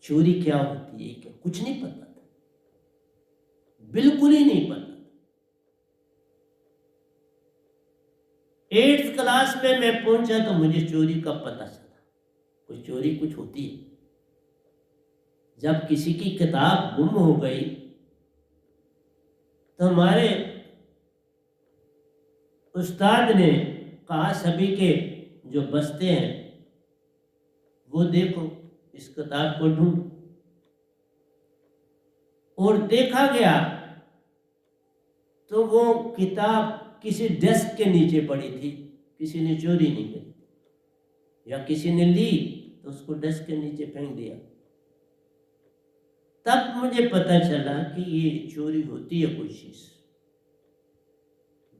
चोरी क्या होती है, क्या कुछ नहीं पता था, बिल्कुल ही नहीं पता। 8th क्लास में मैं पहुंचा तो मुझे चोरी का पता चला, कोई चोरी कुछ होती है। जब किसी की किताब गुम हो गई तो हमारे उस्ताद ने कहा सभी के जो बस्ते हैं वो देखो, इस किताब को ढूंढो। और देखा गया तो वो किताब किसी डेस्क के नीचे पड़ी थी, किसी ने चोरी नहीं करी, या किसी ने ली तो उसको डेस्क के नीचे फेंक दिया। तब मुझे पता चला कि ये चोरी होती है कोई चीज।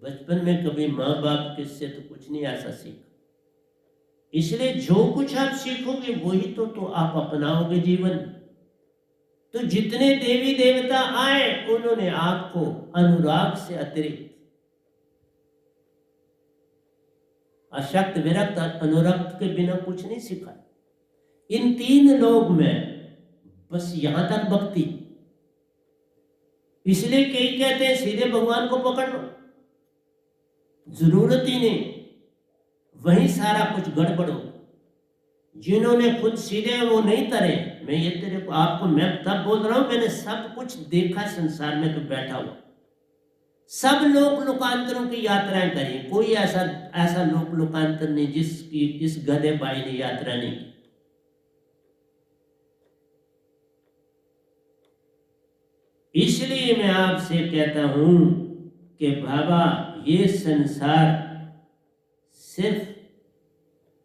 बचपन में कभी माँ बाप किससे तो कुछ नहीं ऐसा सीखा, इसलिए जो कुछ आप सीखोगे वही तो आप अपनाओगे जीवन। तो जितने देवी देवता आए उन्होंने आपको अनुराग से अतिरिक्त अशक्त विरक्त अनुरक्त के बिना कुछ नहीं सिखा। इन 3 लोग में बस यहां तक भक्ति। इसलिए कई कहते हैं सीधे भगवान को पकड़ लो, जरूरत ही नहीं, वहीं सारा कुछ गड़बड़ हो। जिन्होंने खुद सीधे वो नहीं तरे, मैं ये तेरे को आपको मैं तब बोल रहा हूं, मैंने सब कुछ देखा संसार में तो बैठा हुआ। सब लोक लोकांतरों की यात्राएं करी, कोई ऐसा लोक लोकांतर नहीं जिसकी इस गधे बाई ने यात्रा नहीं की। इसलिए मैं आपसे कहता हूं कि बाबा ये संसार सिर्फ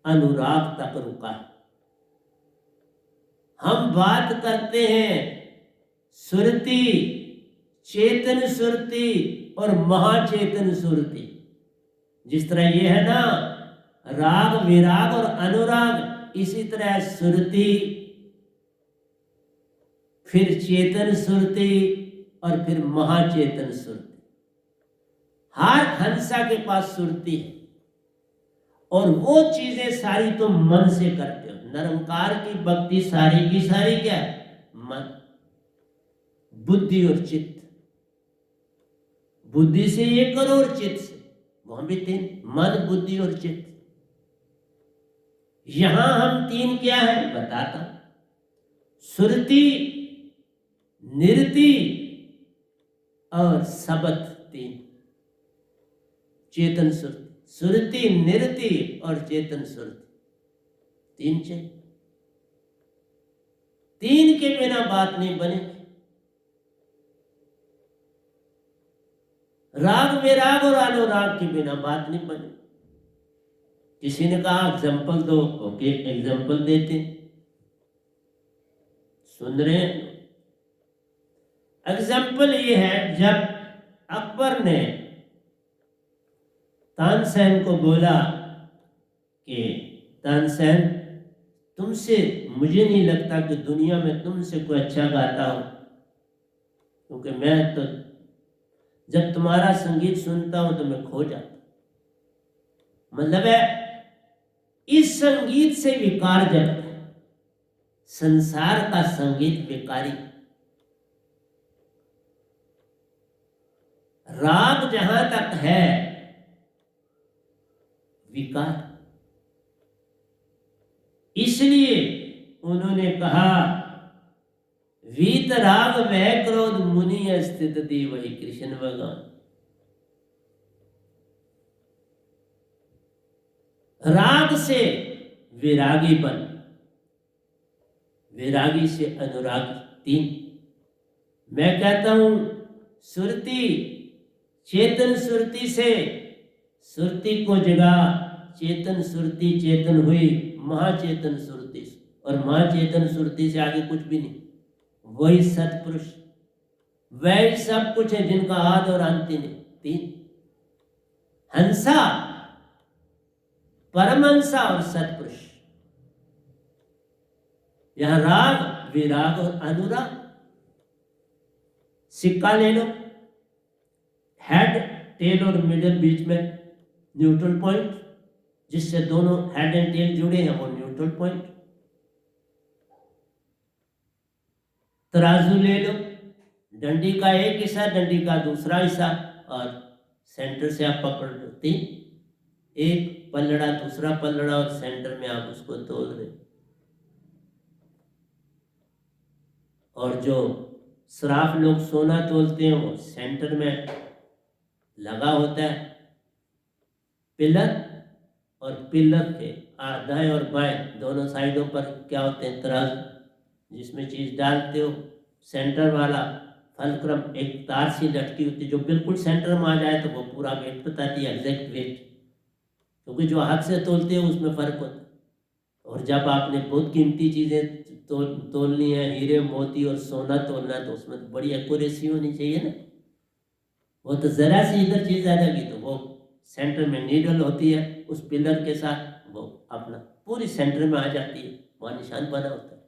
अनुराग तक रुका है। हम बात करते हैं सुरति, चेतन सुरति और महाचेतन सुरति। जिस तरह ये है ना राग विराग और अनुराग, इसी तरह सुरति, फिर चेतन सुरति और फिर महाचेतन सुरति। हर हंसा के पास सुरति है और वो चीजें सारी तुम मन से करते हो। निरंकार की भक्ति सारी की सारी क्या है? मन, बुद्धि और चित्त। बुद्धि से ये करो और चित्त से, वहां भी 3, मन बुद्धि और चित्त। यहां हम 3 क्या है बताता। सुरति, निरति और सबत 3। चेतन सुरति, सुरति निरति और चेतन सुरति 3 चाहिए। 3 के बिना बात नहीं बनेगी। राग विराग और अनुराग के बिना बात नहीं बने। किसी ने कहा एग्जाम्पल दो, ओके एग्जाम्पल देते, सुन रहे हैं। एग्जाम्पल ये है, जब अकबर ने तानसेन को बोला कि तानसेन तुमसे मुझे नहीं लगता कि दुनिया में तुमसे कोई अच्छा गाता हो, क्योंकि मैं तो जब तुम्हारा संगीत सुनता हूं तो मैं खो जाता। मतलब है इस संगीत से विकार जगता है। संसार का संगीत विकारी। राग जहां तक है विकार। इसलिए उन्होंने कहा वीत राग वह क्रोध मुनि स्थित दी वही कृष्ण भगवान। राग से विरागी बन, विरागी से अनुराग 3। मैं कहता हूं सुरति, चेतन सुरति से सुरति को जगा, चेतन सुरति चेतन हुई महाचेतन सुरति से, और महाचेतन सुरति से आगे कुछ भी नहीं। वही सतपुरुष, वही सब कुछ है जिनका आदि और अंत नहीं। 3 हंसा, परमहंसा और सतपुरुष। यहां राग विराग और अनुराग। सिक्का ले लो, हेड टेल और मिडल बीच में न्यूट्रल पॉइंट, जिससे दोनों हेड एंड टेल जुड़े हैं वो न्यूट्रल पॉइंट। तराजू ले लो, डंडी का एक हिस्सा, डंडी का दूसरा हिस्सा, और सेंटर से आप पकड़ लो 3, एक पलड़ा दूसरा पलड़ा, और सेंटर में आप उसको तोल दे। और जो सराफ लोग सोना तोलते हैं वो सेंटर में लगा होता है पिलर, और पिलर के दाएं और बाएं दोनों साइडों पर क्या होते हैं, तराजू, जिसमें चीज डालते हो। सेंटर वाला फलक्रम एक तार सी लटकी होती है, जो बिल्कुल सेंटर में आ जाए तो वो पूरा वेट बताती है, एग्जैक्ट वेट, क्योंकि जो हाथ से तोलते हैं उसमें फर्क होता है। और जब आपने बहुत कीमती चीजें तोलनी है, हीरे मोती और सोना तोलना है, तो उसमें तो बड़ी एक्यूरेसी होनी चाहिए ना। वो तो जरा सी इधर चीज आ जाएगी तो वो सेंटर में नीडल होती है, उस पिलर के साथ वो अपना पूरी सेंटर में आ जाती है, वहां निशान बना होता है।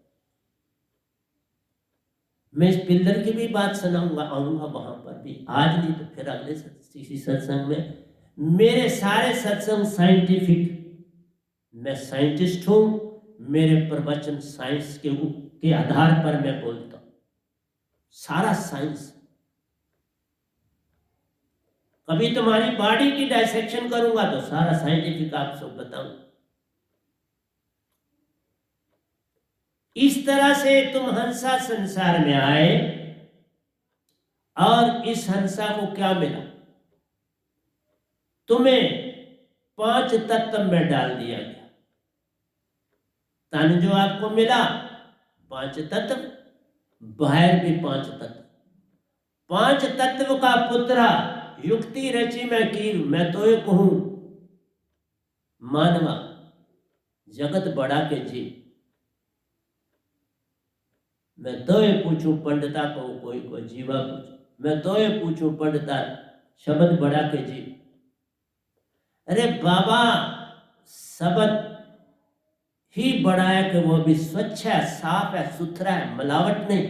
मैं इस पिलर की भी बात सुनाऊंगा, आऊंगा वहां पर भी, आज नहीं तो फिर अगले किसी सत्संग में। मेरे सारे सत्संग साइंटिफिक, मैं साइंटिस्ट हूं, मेरे प्रवचन साइंस के आधार पर मैं बोलता हूं, सारा साइंस। कभी तुम्हारी बॉडी की डायसेक्शन करूंगा तो सारा साइंटिफिक आपको बताऊं। इस तरह से तुम हंसा संसार में आए, और इस हंसा को क्या मिला, तुम्हें 5 तत्व में डाल दिया गया। तन जो आपको मिला 5 तत्व, बाहर भी 5 तत्व, 5 तत्व का पुत्रा, युक्ति रची मैं की, मैं तो ये कहूं मानवा जगत बड़ा के जी, मैं तो ये पूछूं पंडिता को, कोई जीवा पूछू, मैं तो ये पूछूं पंडिता शब्द बड़ा के जी। अरे बाबा, शब्द ही बड़ा है कि वो भी स्वच्छ है, साफ है, सुथरा है, मिलावट नहीं।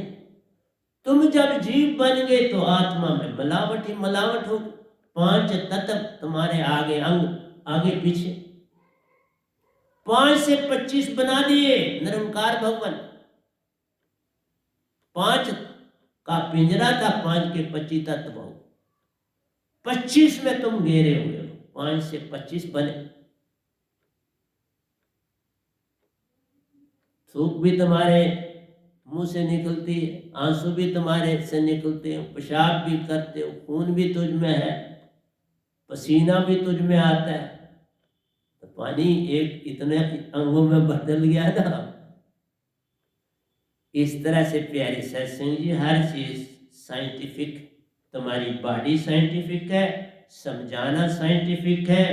तुम जब जीव बन गए तो आत्मा में मिलावट ही मिलावट हो। 5 तत्व तुम्हारे आगे अंग, आगे पीछे, 5 से 25 बना दिए निरंकार भगवान। 5 का पिंजरा था, 5 के 25 तत्व हो, 25 में तुम घेरे हुए हो, 5 से 25 बने। थूक भी तुम्हारे मुंह से निकलती है, आंसू भी तुम्हारे से निकलते हैं, पेशाब भी करते हो, खून भी तुझ में है, पसीना भी तुझ में आता है, तो पानी एक इतने अंगों में बदल गया ना। इस तरह से प्यारी सत्संग जी, हर चीज साइंटिफिक, तुम्हारी बॉडी साइंटिफिक है, समझाना साइंटिफिक है,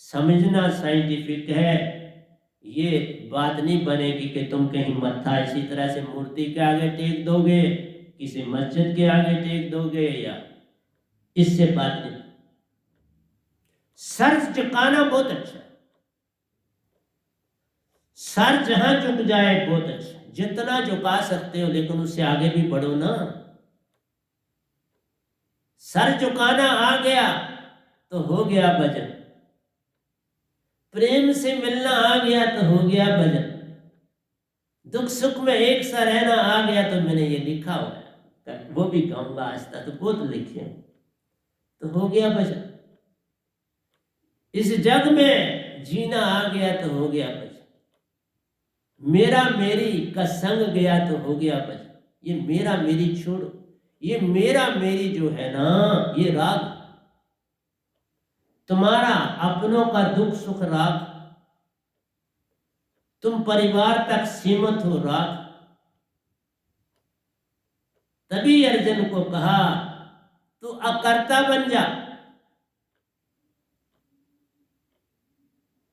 समझना साइंटिफिक है। ये बात नहीं बनेगी कि तुम कहीं मत्था इसी तरह से मूर्ति के आगे टेक दोगे, किसी मस्जिद के आगे टेक दोगे, या इससे बात नहीं। सर झुकाना बहुत अच्छा है, सर जहां झुक जाए बहुत अच्छा, जितना झुका सकते हो, लेकिन उससे आगे भी बढ़ो ना। सर झुकाना आ गया तो हो गया भजन, प्रेम से मिलना आ गया तो हो गया भजन, दुख सुख में एक सा रहना आ गया तो मैंने ये लिखा हुआ है, वो भी कहूंगा आज तक, तो बहुत लिखे तो हो गया भजन। इस जग में जीना आ गया तो हो गया भजन, मेरा मेरी का संग गया तो हो गया भजन। ये मेरा मेरी छोड़ो, ये मेरा मेरी जो है ना, ये राग, तुम्हारा अपनों का दुख सुख राग, तुम परिवार तक सीमित हो राग। तभी अर्जुन को कहा तू अकर्ता बन जा,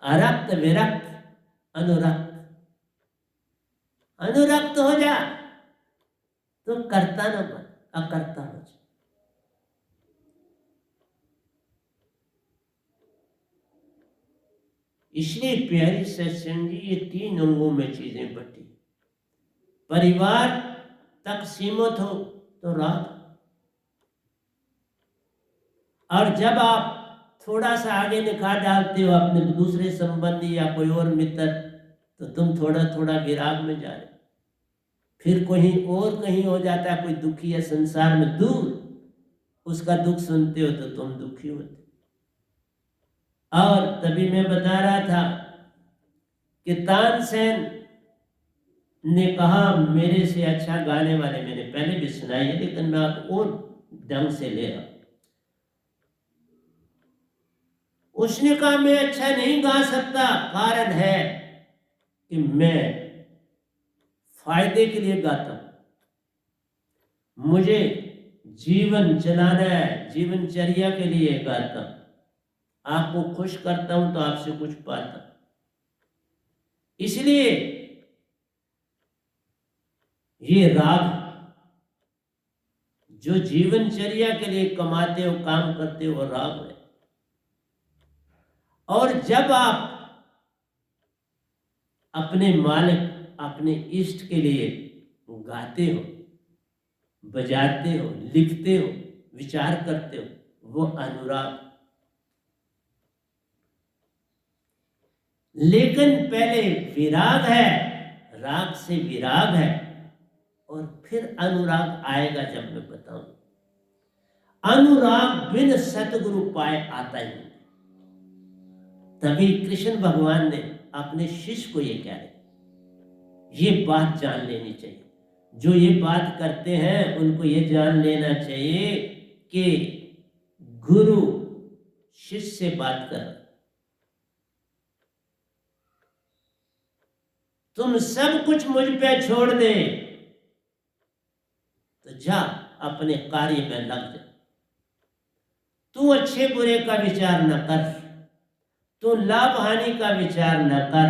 अरक्त विरक्त अनुरक्त, अनुरक्त हो जा, तुम कर्ता न बन, अकर्ता हो जा। इसलिए प्यारी सत्संग जी, ये 3 अंगों में चीजें बटी। परिवार तक सीमित हो तो राग, और जब आप थोड़ा सा आगे निखार डालते हो अपने दूसरे संबंधी या कोई और मित्र, तो तुम थोड़ा थोड़ा विराग में जा रहे, फिर कहीं हो जाता है, कोई दुखी है संसार में दूर, उसका दुख सुनते हो तो तुम दुखी होते। और तभी मैं बता रहा था कि तानसेन ने कहा मेरे से अच्छा गाने वाले मैंने पहले भी सुनाई है, लेकिन मैं आप और ढंग से ले रहा हूं। उसने कहा मैं अच्छा नहीं गा सकता, कारण है कि मैं फायदे के लिए गाता हूं, मुझे जीवन चलाना है, जीवनचर्या के लिए गाता हूं, आपको खुश करता हूं तो आपसे कुछ पाता हूं। इसलिए ये राग जो जीवनचर्या के लिए कमाते हो, काम करते हो, राग है। और जब आप अपने मालिक, अपने इष्ट के लिए गाते हो, बजाते हो, लिखते हो, विचार करते हो, वो अनुराग। लेकिन पहले विराग है, राग से विराग है, और फिर अनुराग आएगा जब मैं बताऊं। अनुराग बिन सतगुरु पाए आता ही नहीं। तभी कृष्ण भगवान ने अपने शिष्य को ये कह रहे, ये बात जान लेनी चाहिए। जो ये बात करते हैं उनको ये जान लेना चाहिए कि गुरु शिष्य से बात कर, तुम सब कुछ मुझ पे छोड़ दे तो जा अपने कार्य में लग जा। तू अच्छे बुरे का विचार न कर, तू लाभ हानि का विचार न कर,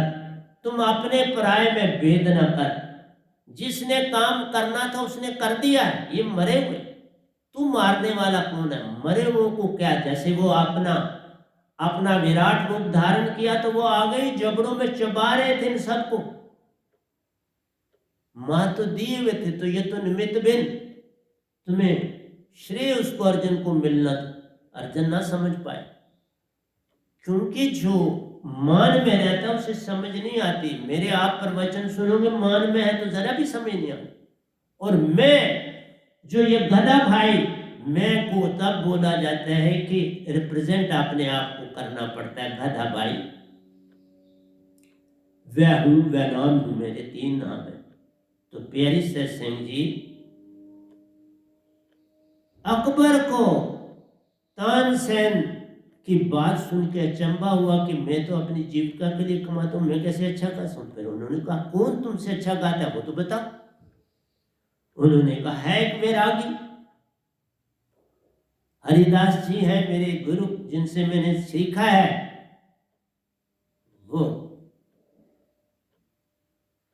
तुम अपने पराये में भेद न कर। जिसने काम करना था उसने कर दिया है, ये मरे हुए, तू मारने वाला कौन है? मरे हुए को क्या, जैसे वो अपना विराट रूप धारण किया तो वो आ गई, जबड़ों में चबा रहे थे इन सबको, मार तो दिए हुए थे, तो ये तो निमित्त बिन तुम्हें श्रेय उसको अर्जुन को मिलना था, अर्जुन ना समझ पाए, क्योंकि जो मान में रहता है उसे समझ नहीं आती। मेरे आप प्रवचन सुनोगे मान में है तो जरा भी समझ नहीं आती। और मैं जो ये गधा भाई, मैं को तब बोला जाता है कि रिप्रेजेंट अपने आप को करना पड़ता है, गधा भाई। वह हूं, वह नाम हूं, मेरे 3 नाम है। तो प्यारी से सिंह जी अकबर को तानसेन की बात सुन के अचंबा हुआ कि मैं तो अपनी जीविका के लिए कमाता हूं, मैं कैसे अच्छा गा सकूं? फिर उन्होंने कहा कौन तुमसे अच्छा गाता है वो तो बताओ। उन्होंने कहा है एक वैरागी, हरिदास जी है मेरे गुरु, जिनसे मैंने सीखा है। वो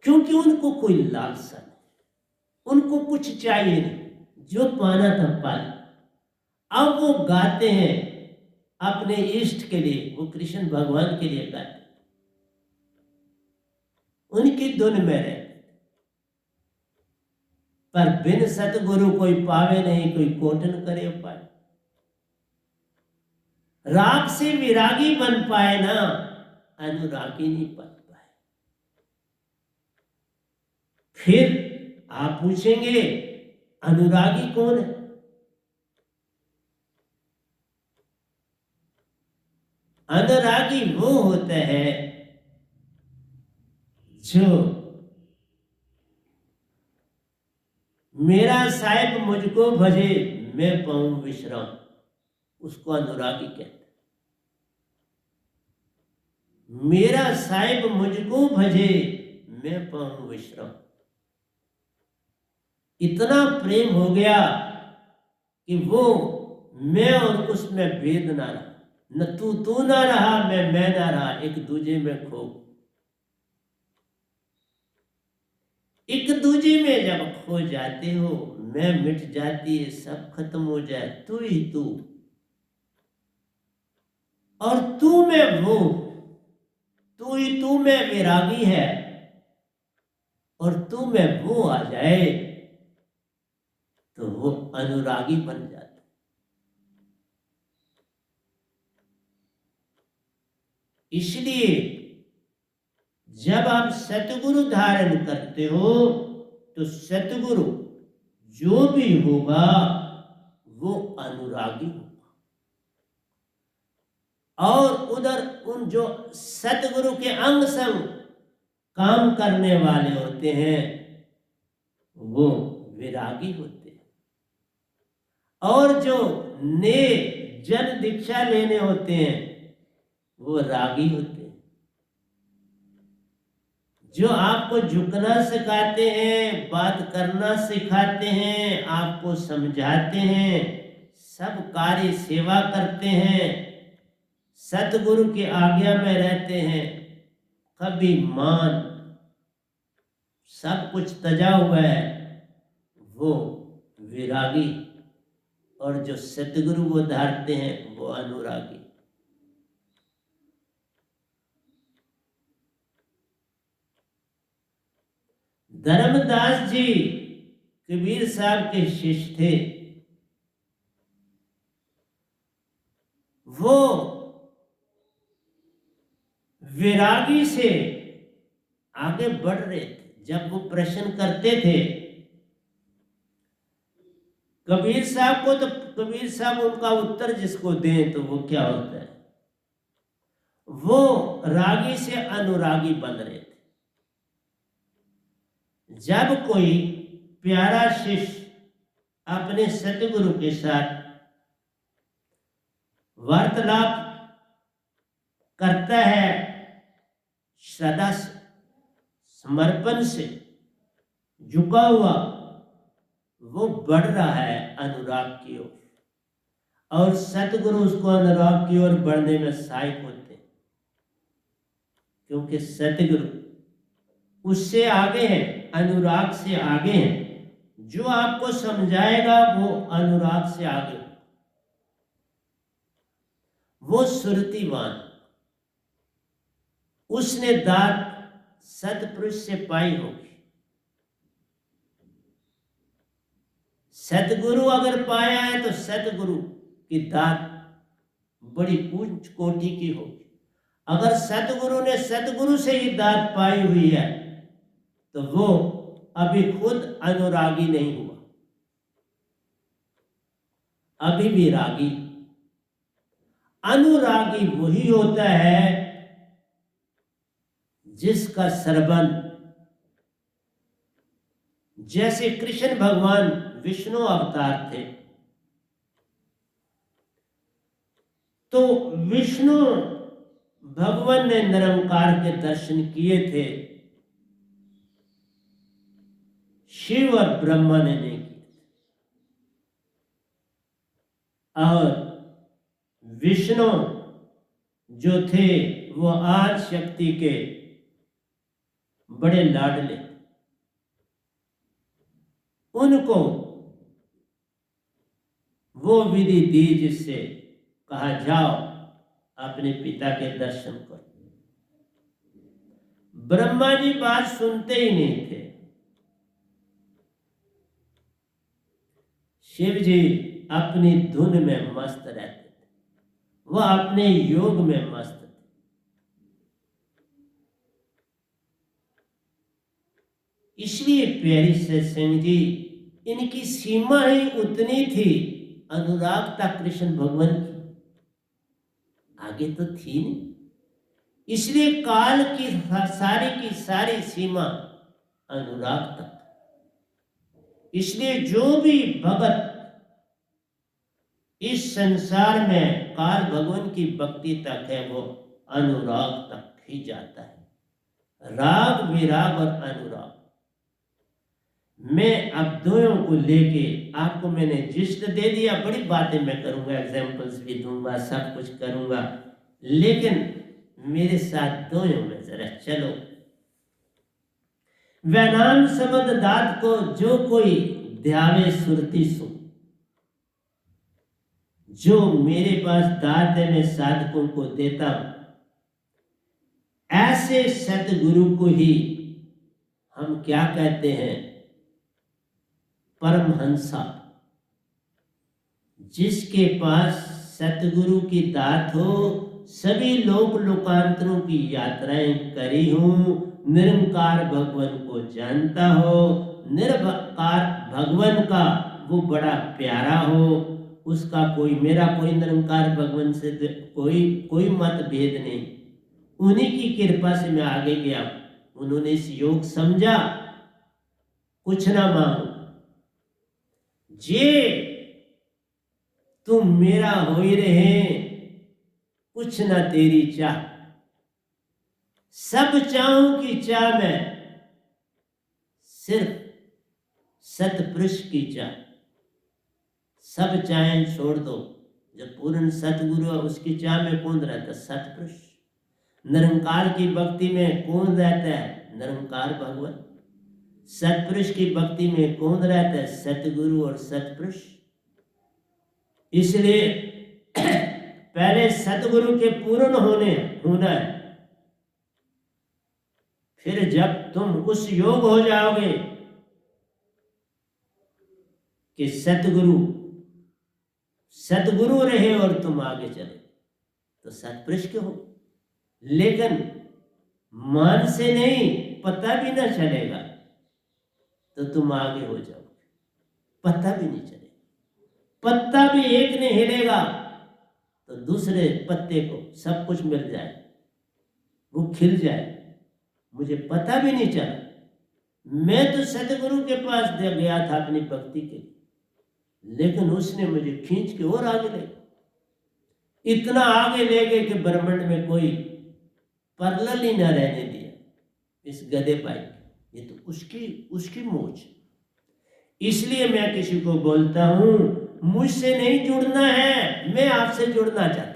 क्योंकि उनको कोई लालसा नहीं, उनको कुछ चाहिए नहीं, जो पाना था पा लिया। अब वो गाते हैं अपने इष्ट के लिए, वो कृष्ण भगवान के लिए गाते, उनकी धुन में रहते। पर बिन सतगुरु कोई पावे नहीं, कोई कोटन करे पाए। राग से विरागी बन पाए ना, अनुरागी नहीं बन पाए। फिर आप पूछेंगे अनुरागी कौन है? अनुरागी वो होता है जो मेरा साहिब मुझको भजे, मैं पाऊं विश्राम, उसको अनुरागी कहते हैं। मेरा साहिब मुझको भजे, मैं पाऊं विश्राम। इतना प्रेम हो गया कि वो मैं और उसमें भेद ना रहा, न तू ना रहा, मैं ना रहा, एक दूजे में खो। एक दूजे में जब खो जाते हो, मैं मिट जाती है, सब खत्म हो जाए, तू ही तू और तू में वो, तू ही तू में वैरागी है और तू में वो आ जाए तो वो अनुरागी बन जाता। इसलिए जब आप सतगुरु धारण करते हो तो सतगुरु जो भी होगा वो अनुरागी होगा। और उधर उन जो सतगुरु के अंग संग काम करने वाले होते हैं वो विरागी होते हैं। और जो ने जन दीक्षा लेने होते हैं वो रागी होते हैं। जो आपको झुकना सिखाते हैं, बात करना सिखाते हैं, आपको समझाते हैं, सब कार्य सेवा करते हैं, सतगुरु की आज्ञा में रहते हैं, कभी मान सब कुछ तजा हुआ है, वो विरागी। और जो सतगुरु वो धारते हैं वो अनुरागी। धर्मदास जी कबीर साहब के शिष्य थे। वो विरागी से आगे बढ़ रहे थे। जब वो प्रश्न करते थे कबीर साहब को, तो कबीर साहब उनका उत्तर जिसको दें तो वो क्या होता है, वो रागी से अनुरागी बन रहे थे। जब कोई प्यारा शिष्य अपने सतगुरु के साथ वार्तालाप करता है, सदा समर्पण से झुका हुआ, वो बढ़ रहा है अनुराग की ओर, और सतगुरु उसको अनुराग की ओर बढ़ने में सहायक होते हैं, क्योंकि सतगुरु उससे आगे हैं, अनुराग से आगे हैं। जो आपको समझाएगा वो अनुराग से आगे, वो सुरतिवान, उसने दात सतपुरुष से पाई होगी। सतगुरु अगर पाया है तो सतगुरु की दात बड़ी उच्च कोटि की होगी। अगर सतगुरु ने सतगुरु से ही दात पाई हुई है तो वो अभी खुद अनुरागी नहीं हुआ, अभी भी रागी। अनुरागी वही होता है जिसका सरबन, जैसे कृष्ण भगवान विष्णु अवतार थे, तो विष्णु भगवान ने निरंकार के दर्शन किए थे, शिव और ब्रह्मा ने नहीं किए। और विष्णु जो थे वो आज शक्ति के बड़े लाडले, उनको वो विधि दी जिससे कहा जाओ अपने पिता के दर्शन करो। ब्रह्मा जी बात सुनते ही नहीं थे। शिव जी अपनी धुन में मस्त रहते थे, वो अपने योग में मस्त थे। इसलिए प्यारी सत्संग जी, इनकी सीमा ही उतनी थी अनुरागता कृष्ण भगवान की, आगे तो थी नहीं। इसलिए काल की सारी सीमा अनुराग तक। इसलिए जो भी भगत इस संसार में काल भगवान की भक्ति तक है वो अनुराग तक ही जाता है। राग, विराग और अनुराग, मैं अब दोनों को लेके आपको मैंने जिस्ट दे दिया। बड़ी बातें मैं करूंगा, एग्जाम्पल्स भी दूंगा, सब कुछ करूंगा, लेकिन मेरे साथ दोनों में जरा चलो। वैनाम सबद दात को जो कोई ध्यावे सुरती सु, जो मेरे पास दात है मैं साधकों को देता हूं, ऐसे सतगुरु को ही हम क्या कहते हैं, परमहंसा। जिसके पास सतगुरु की दात हो, सभी लोक लोकांतरों की यात्राएं करी हूं, निरंकार भगवान को जानता हो, निरवकार भगवान का वो बड़ा प्यारा हो, उसका कोई मेरा कोई निरंकार भगवान से कोई मतभेद नहीं। उन्हीं की कृपा से मैं आगे गया। उन्होंने इस योग समझा, कुछ ना मांगो, जे तुम मेरा हो ही रहे, कुछ ना तेरी चाह, सब चाहूं की चाह में, सिर्फ सतपुरुष की चाह। सब चाहें छोड़ दो, जो पूर्ण सतगुरु है उसकी चाह में कौन रहता है? सतपुरुष। निरंकार की भक्ति में कौन रहता है? निरंकार भगवान। सतपुरुष की भक्ति में कौन रहता है? सतगुरु और सतपुरुष। इसलिए पहले सतगुरु के पूर्ण होना है, फिर जब तुम उस योग हो जाओगे कि सतगुरु रहे और तुम आगे चले, तो सतपुरुष के हो। लेकिन मन से नहीं, पता भी ना चलेगा तो तुम आगे हो जाओगे, पता भी नहीं चलेगा। पत्ता भी एक ने हिलेगा तो दूसरे पत्ते को सब कुछ मिल जाए, वो खिल जाए। मुझे पता भी नहीं चला। मैं तो सतगुरु के पास गया था अपनी भक्ति के लिए, लेकिन उसने मुझे खींच के और आगे ले गया। इतना आगे ले गए कि ब्रह्मांड में कोई परलल ही न रहने दिया इस गधे पाई। ये तो उसकी मोच। इसलिए मैं किसी को बोलता हूं, मुझसे नहीं जुड़ना है, मैं आपसे जुड़ना चाहता हूं।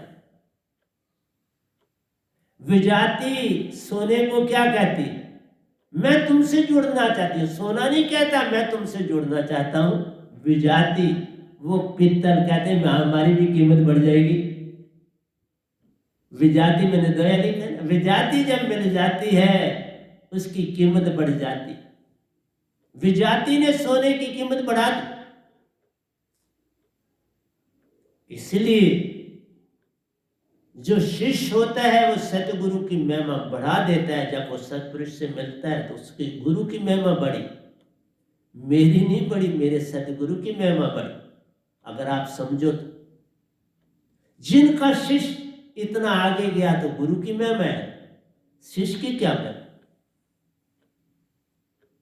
विजाति सोने को क्या कहती? मैं तुमसे जुड़ना चाहती हूँ। सोना नहीं कहता मैं तुमसे जुड़ना चाहता हूँ। विजाति वो पित्तल कहते हैं, हमारी भी कीमत बढ़ जाएगी। विजाति मैंने दया लिखा है ना, विजाति जब मिल जाती है उसकी कीमत बढ़ जाती। विजाति ने सोने की कीमत बढ़ा दी। इसलिए जो शिष्य होता है वो सतगुरु की महिमा बढ़ा देता है। जब वो सतपुरुष से मिलता है तो उसके गुरु की महिमा बढ़ी, मेरी नहीं बढ़ी, मेरे सतगुरु की महिमा बढ़ी। अगर आप समझो तो जिनका शिष्य इतना आगे गया तो गुरु की महिमा है, शिष्य की क्या महिमा?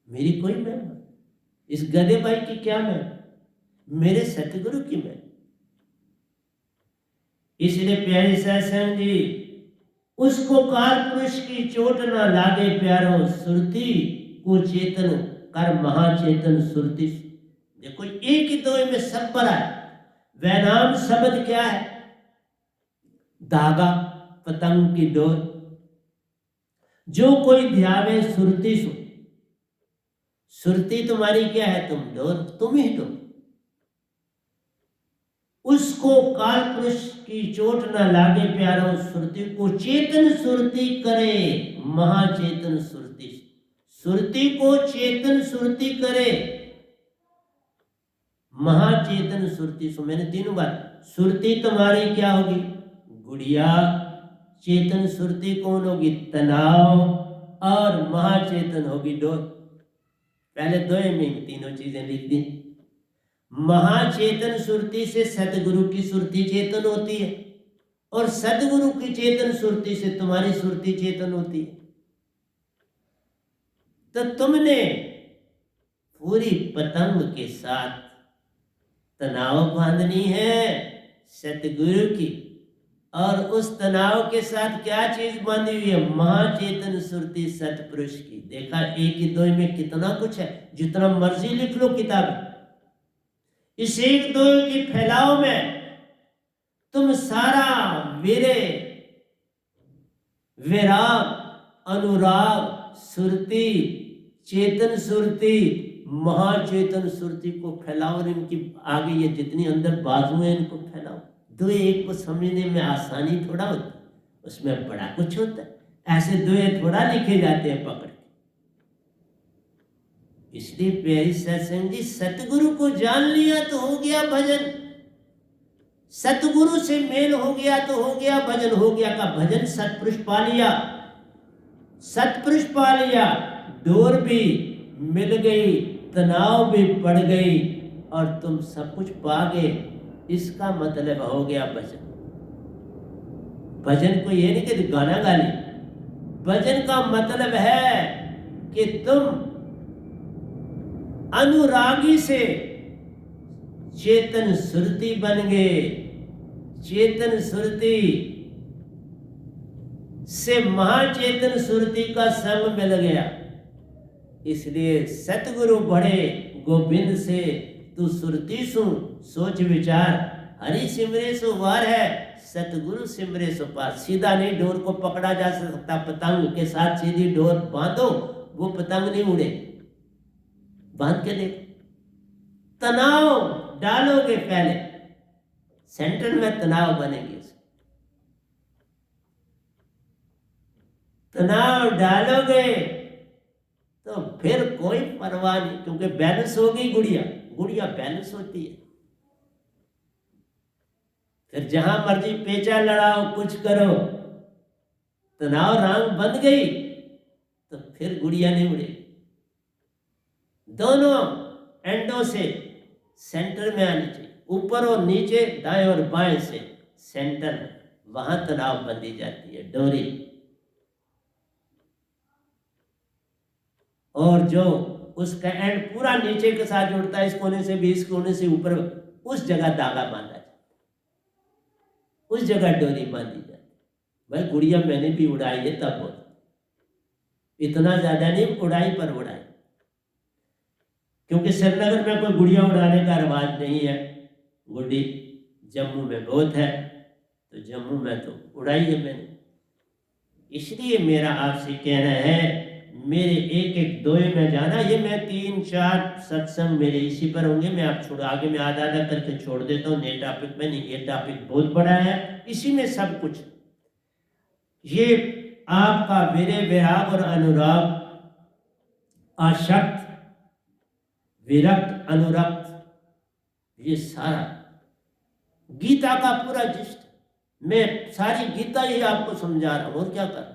मेरी कोई महिमा। इस गधे भाई की क्या महिमा? मेरे सतगुरु की महिमा। इसलिए प्यारे सत्संग जी, उसको काल पुरुष की चोट ना लागे प्यारो, सुरती को चेतन कर महाचेतन सुरती। देखो एक ही दो में सब भरा है। वैनाम शब्द क्या है? धागा, पतंग की डोर। जो कोई ध्यावे सुरती सु, सुरती तुम्हारी क्या है? तुम डोर, तुम ही डोर। उसको काल पुरुष की चोट न लागे प्यारो, सुरती को चेतन सुरती करे महाचेतन सुरती। सुरती को चेतन सुरती करे महाचेतन सुरती। सो मैंने तीनों बार, सुरती तुम्हारी क्या होगी? गुड़िया। चेतन सुरती कौन होगी? तनाव। और महाचेतन होगी डोर। पहले दो में तीनों चीजें लिख दी। महाचेतन सुरती से सतगुरु की सुरती चेतन होती है, और सतगुरु की चेतन सुरती से तुम्हारी सुरती चेतन होती है। तो तुमने पूरी पतंग के साथ तनाव बांधनी है सतगुरु की, और उस तनाव के साथ क्या चीज बांधी हुई है? महाचेतन सुरती सतपुरुष की। देखा एक ही दो में कितना कुछ है। जितना मर्जी लिख लो किताब, इस एक दो की फैलाव में तुम सारा विराग, अनुराग, सुरती, चेतन सुरती, महाचेतन सुरती को फैलाओ। और इनकी आगे ये जितनी अंदर बाजू है इनको फैलाओ। दो एक को समझने में आसानी थोड़ा होती, उसमें बड़ा कुछ होता है। ऐसे दो थोड़ा लिखे जाते हैं पकड़। इसलिए प्यारी सत्संग जी, सतगुरु को जान लिया तो हो गया भजन। सतगुरु से मेल हो गया तो हो गया भजन। हो गया का भजन? सतपुरुष पा लिया, सतपुरुष पा लिया, डोर भी मिल गई, तनाव भी बढ़ गई और तुम सब कुछ पा गए। इसका मतलब हो गया भजन। भजन को ये नहीं कि गाना गा ले, भजन का मतलब है कि तुम अनुरागी से चेतन सुरती बन गए। चेतन सुरती से महाचेतन सुरती का संग मिल गया। इसलिए सतगुरु बड़े गोविंद से तू सुरती सु सोच विचार, हरि सिमरे सो वार है, सतगुरु सिमरे सो पार। सीधा नहीं डोर को पकड़ा जा सकता, पतंग के साथ सीधी डोर बांधो वो पतंग नहीं उड़े। बांध के देख, तनाव डालोगे पहले, सेंटर में तनाव बनेंगे। तनाव डालोगे तो फिर कोई परवाह नहीं, क्योंकि बैलेंस हो गई गुड़िया। गुड़िया बैलेंस होती है। फिर जहां मर्जी पेचा लड़ाओ, कुछ करो, तनाव रांग बन गई तो फिर गुड़िया नहीं उड़ेगी। दोनों एंडों से सेंटर में आनी चाहिए, ऊपर और नीचे, दाएं और बाएं से सेंटर में, वहां तनाव बंधी जाती है डोरी। और जो उसका एंड पूरा नीचे के साथ जुड़ता है, इस कोने से भी, इस कोने से ऊपर, उस जगह धागा बांधा जाता है, उस जगह डोरी बांधी जाती है। भाई गुड़िया मैंने भी उड़ाई है, तब बोल, इतना ज्यादा नहीं उड़ाई, पर उड़ाई। क्योंकि श्रीनगर में कोई गुड़िया उड़ाने का रिवाज नहीं है, गुड्डी जम्मू में बहुत है, तो जम्मू में तो उड़ाई है मैंने। इसलिए मेरा आपसे कहना है, मेरे एक एक दोए में जाना, ये मैं 3-4 सत्संग मेरे इसी पर होंगे। मैं आप छोड़, आगे मैं आधा आधा करके छोड़ देता हूँ, नए टॉपिक में नहीं, ये टॉपिक बहुत बड़ा है, इसी में सब कुछ। ये आपका वीरे विराग और अनुराग, आशक्त विरक्त अनुरक्त, ये सारा गीता का पूरा जिस्ट, मैं सारी गीता ही आपको समझा रहा हूं। और क्या कर,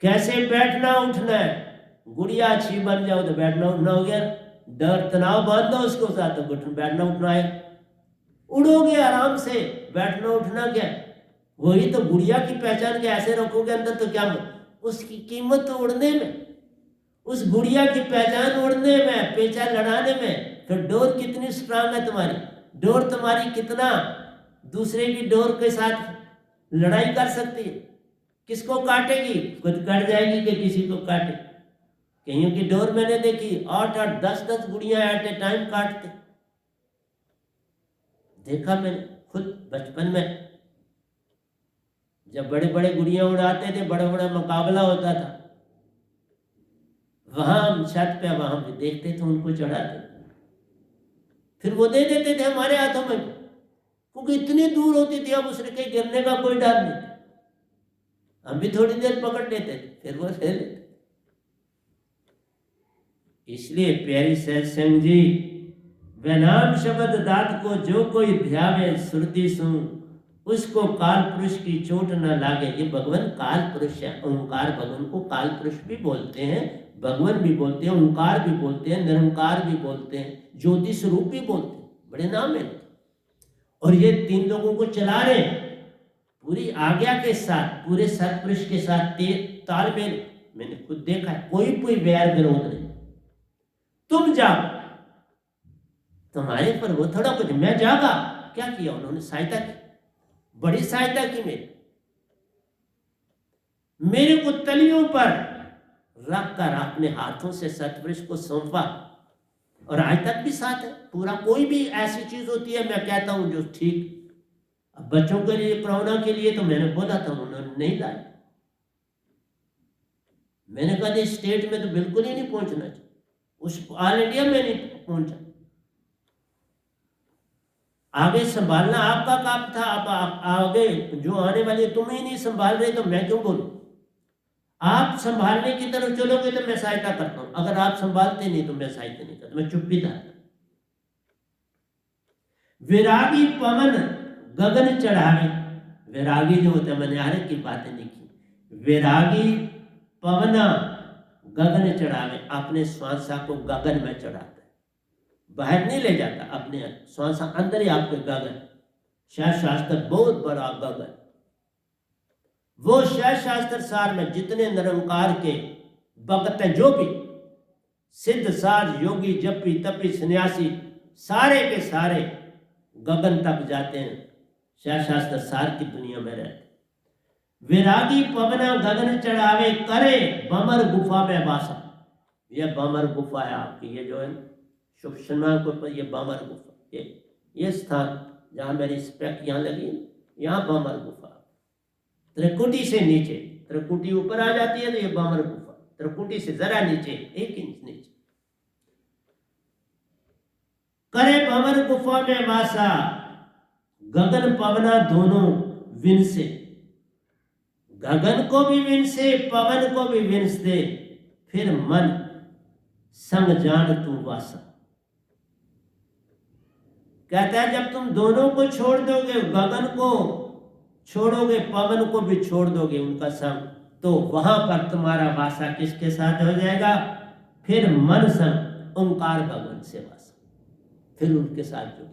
कैसे बैठना उठना है। गुड़िया अच्छी बन जाओ तो बैठना उठना हो गया। डर तनाव बांध दो उसको साथ, तो बैठना उठना है, उड़ोगे आराम से। बैठना उठना क्या, वही तो गुड़िया की पहचान के ऐसे रखोगे अंदर, तो क्या उसकी कीमत तो उड़ने में, उस गुड़िया की पहचान उड़ने में, पेचा लड़ाने में। तो डोर कितनी स्ट्रांग है तुम्हारी, डोर तुम्हारी कितना दूसरे की डोर के साथ लड़ाई कर सकती है। किसको काटेगी, खुद कट जाएगी कि किसी को काटे। कहीं की डोर मैंने देखी 8-8, 10-10 गुड़िया एट ए टाइम काटते, देखा मैंने खुद बचपन में। जब बड़े बड़े गुड़िया उड़ाते थे, बड़ा बड़ा मुकाबला होता था, वहां हम छत पे वहां भी देखते थे, उनको चढ़ाते, फिर वो दे देते थे हमारे हाथों में, क्योंकि इतनी दूर होती थी, अब उसने कहीं गिरने का कोई डर नहीं। हम भी थोड़ी देर पकड़ लेते थे, फिर वो ले लेते। इसलिए प्यारी सत्संग जी, वह नाम शब्द दात को जो कोई ध्यावे सुरती सुन, उसको काल पुरुष की चोट न लागे। ये भगवान काल पुरुष है। ओंकार, भगवान को काल पुरुष भी बोलते हैं, भगवान भी बोलते हैं, ओंकार भी बोलते हैं, निरंकार भी बोलते हैं, ज्योति स्वरूप भी बोलते हैं, बड़े नाम है। और ये 3 लोगों को चला रहे पूरी आज्ञा के साथ, पूरे सत्पुरुष के साथ तालमेल। मैंने खुद देखा है, कोई वैर विरोध नहीं। तुम जाओ, तुम्हारे पर वो थोड़ा कुछ, मैं जागा, क्या किया उन्होंने, सहायता की, बड़ी सहायता की। मेरे को तलियों पर रखकर अपने हाथों से सत्पुरुष को सौंपा, और आज तक भी साथ है पूरा। कोई भी ऐसी चीज होती है, मैं कहता हूं जो ठीक, अब बच्चों के लिए, कोरोना के लिए तो मैंने बोला था, उन्होंने नहीं लाया। मैंने कहा स्टेट में तो बिल्कुल ही नहीं पहुंचना चाहिए, उस ऑल इंडिया में नहीं पहुंचा। आगे संभालना आपका काम था, आप आगे जो आने वाले तुम ही नहीं संभाल रहे, तो मैं क्यों बोलूं। आप संभालने की तरफ चलोगे तो मैं सहायता करता हूं, अगर आप संभालते नहीं तो मैं सहायता नहीं करता, मैं चुप्पी था। विरागी पवन गगन चढ़ावे, वैरागी जो होता है, मैंने हर की बातें लिखी। वैरागी पवना गगन चढ़ावे, अपने श्वासा को गगन में चढ़ाता है, बाहर नहीं ले जाता, अपने श्वासा अंदर ही आपके गगन। शास्त्र बहुत बड़ा गगन, वो शास्त्र सार में जितने निरंकार के भक्त हैं, जो भी सिद्ध साध योगी जपी तपी सन्यासी सारे के सारे गगन तक जाते हैं, शास्त्र सार की दुनिया में रहते। विरागी पवना गगन चढ़ावे, करे बमर गुफा में वासा। यह बमर गुफा है आपकी, ये जो है शुभ शर्मा को, ये बमर गुफा, ये स्थान जहाँ मेरी स्पेक्ट यहाँ लगी, यहाँ बमर गुफा। त्रिकुटी से नीचे, त्रिकुटी ऊपर आ जाती है तो ये बमर गुफा, त्रिकुटी से जरा नीचे 1 इंच नीचे। करे बमर गुफा में वासा, गगन पवना दोनों विनसे। गगन को भी विनसे, पवन को भी विनस दे, फिर मन संग जान तू वासा। कहता है जब तुम दोनों को छोड़ दोगे, गगन को छोड़ोगे, पवन को भी छोड़ दोगे उनका संग, तो वहां पर तुम्हारा वासा किसके साथ हो जाएगा? फिर मन संग ओंकार भगवान से वासा, फिर उनके साथ जुड़।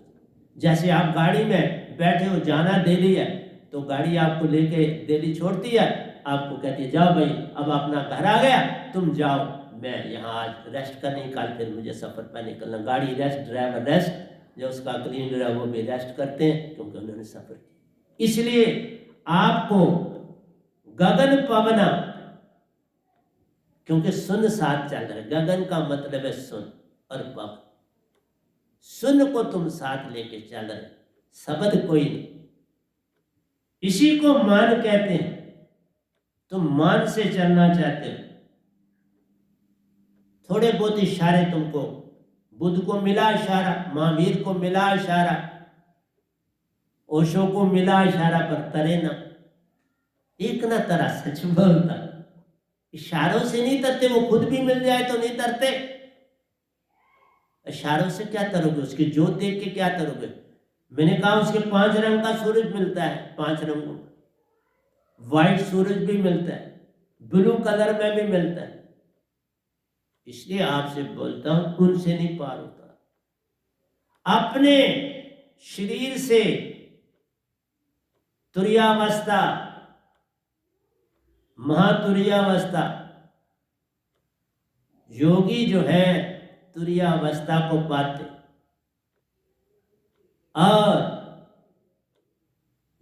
जैसे आप गाड़ी में बैठे हो, जाना दिल्ली है, तो गाड़ी आपको लेके दिल्ली छोड़ती है, आपको कहती है जाओ भाई अब अपना घर आ गया, तुम जाओ, मैं यहाँ आज रेस्ट करने, कल फिर मुझे सफर पर निकलना। गाड़ी रेस्ट, ड्राइवर रेस्ट, जो उसका क्लीनर है वो भी रेस्ट करते हैं, क्योंकि उन्होंने सफर किया। इसलिए आपको गगन पवना, क्योंकि सुन साथ चल रहा है, गगन का मतलब है सुन और पवन। सुन को तुम साथ लेके चल रहे, शब्द कोई नहीं, इसी को मान कहते हैं। तुम मान से चलना चाहते हो, थोड़े बहुत इशारे तुमको, बुद्ध को मिला इशारा, महावीर को मिला इशारा, ओशो को मिला इशारा, पर तरे ना, एक ना तरह, सच बोलता, इशारों से नहीं तरते, वो खुद भी मिल जाए तो नहीं तरते। इशारों से क्या तरोगे? उसकी जोत देख के क्या तरोगे? मैंने कहा उसके 5 रंग का सूरज मिलता है, 5 रंगों का, व्हाइट सूरज भी मिलता है, ब्लू कलर में भी मिलता है। इसलिए आपसे बोलता हूं, उनसे नहीं पार होता। अपने शरीर से तुर्यावस्था, महातुर्यावस्था, योगी जो है तुर्यावस्था को पाते, और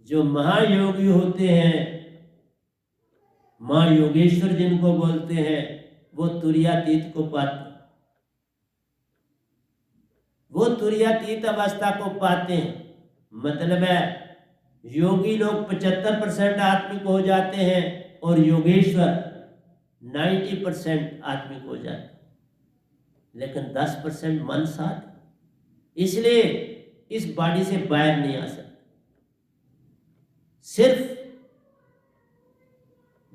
जो महायोगी होते हैं, महायोगेश्वर जिनको बोलते हैं, वो तुर्यातीत को पाते, वो तुर्यातीत अवस्था को पाते हैं। मतलब है योगी लोग 75% आत्मिक हो जाते हैं और योगेश्वर 90% आत्मिक हो जाते हैं, लेकिन 10% मन साथ, इसलिए इस बॉडी से बाहर नहीं आ सकते। सिर्फ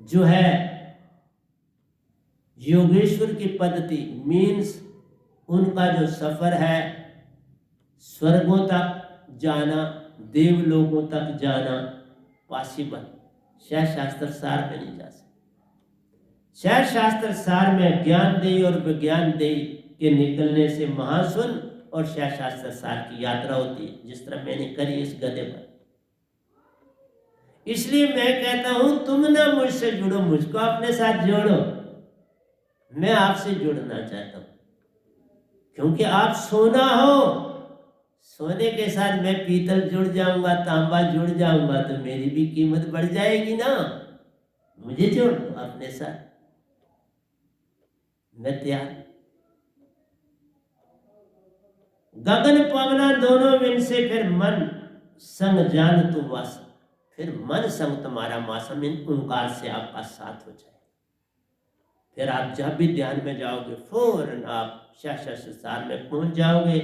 जो है योगेश्वर की पद्धति मीन्स उनका जो सफर है, स्वर्गों तक जाना, देवलोकों तक जाना पॉसिबल, शास्त्र सार में नहीं जा सकते। शास्त्र सार में ज्ञान देही और विज्ञान देही के निकलने से महासुन और शास्त्र सार की यात्रा होती है, जिस तरह मैंने करी इस गधे पर। इसलिए मैं कहता हूं तुम ना मुझसे जुड़ो, मुझको अपने साथ जोड़ो। मैं आपसे जुड़ना चाहता हूं, क्योंकि आप सोना हो, सोने के साथ मैं पीतल जुड़ जाऊंगा, तांबा जुड़ जाऊंगा, तो मेरी भी कीमत बढ़ जाएगी ना। मुझे जोड़ दो अपने साथ, मैं तैयार। गगन पवना दोनों विन से, फिर मन संग जान तू वासा, फिर मन संग तुम्हारा मासम इन ओंकार से आपका साथ हो जाए। फिर आप जब भी ध्यान में जाओगे, फौरन आप शास्त्र सार में पहुंच जाओगे।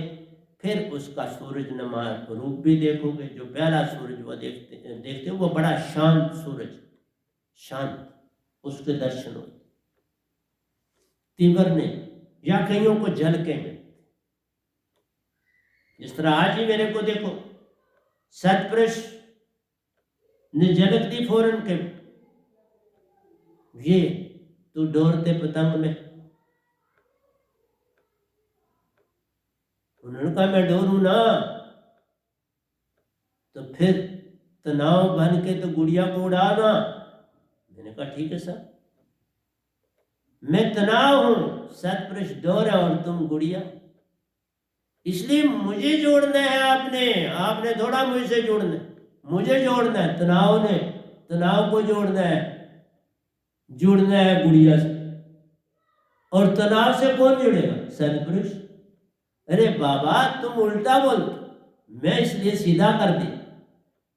फिर उसका सूरज नमा रूप भी देखोगे। जो पहला सूरज वो देखते हो, वो बड़ा शांत सूरज, शांत, उसके दर्शन होते, तीव्र नहीं, या कईयों को झलके में। जिस तरह आज ही मेरे को देखो, सतपुरुष ने झलक दी फौरन के, ये तू डोरते पतंग में उन्होंने कहा मैं डोरूं ना, तो फिर तनाव बन के तो गुड़िया को उड़ाना। मैंने कहा ठीक है सर, मैं तनाव हूं, सतपुरुष डोर है और तुम गुड़िया, इसलिए मुझे जोड़ना है आपने थोड़ा मुझसे जोड़ना है, मुझे जोड़ना है, तनाव को जोड़ना है, जुड़ना है गुड़िया से। और तनाव से कौन जुड़ेगा? सतपुरुष। अरे बाबा तुम उल्टा बोल, मैं इसलिए सीधा कर दी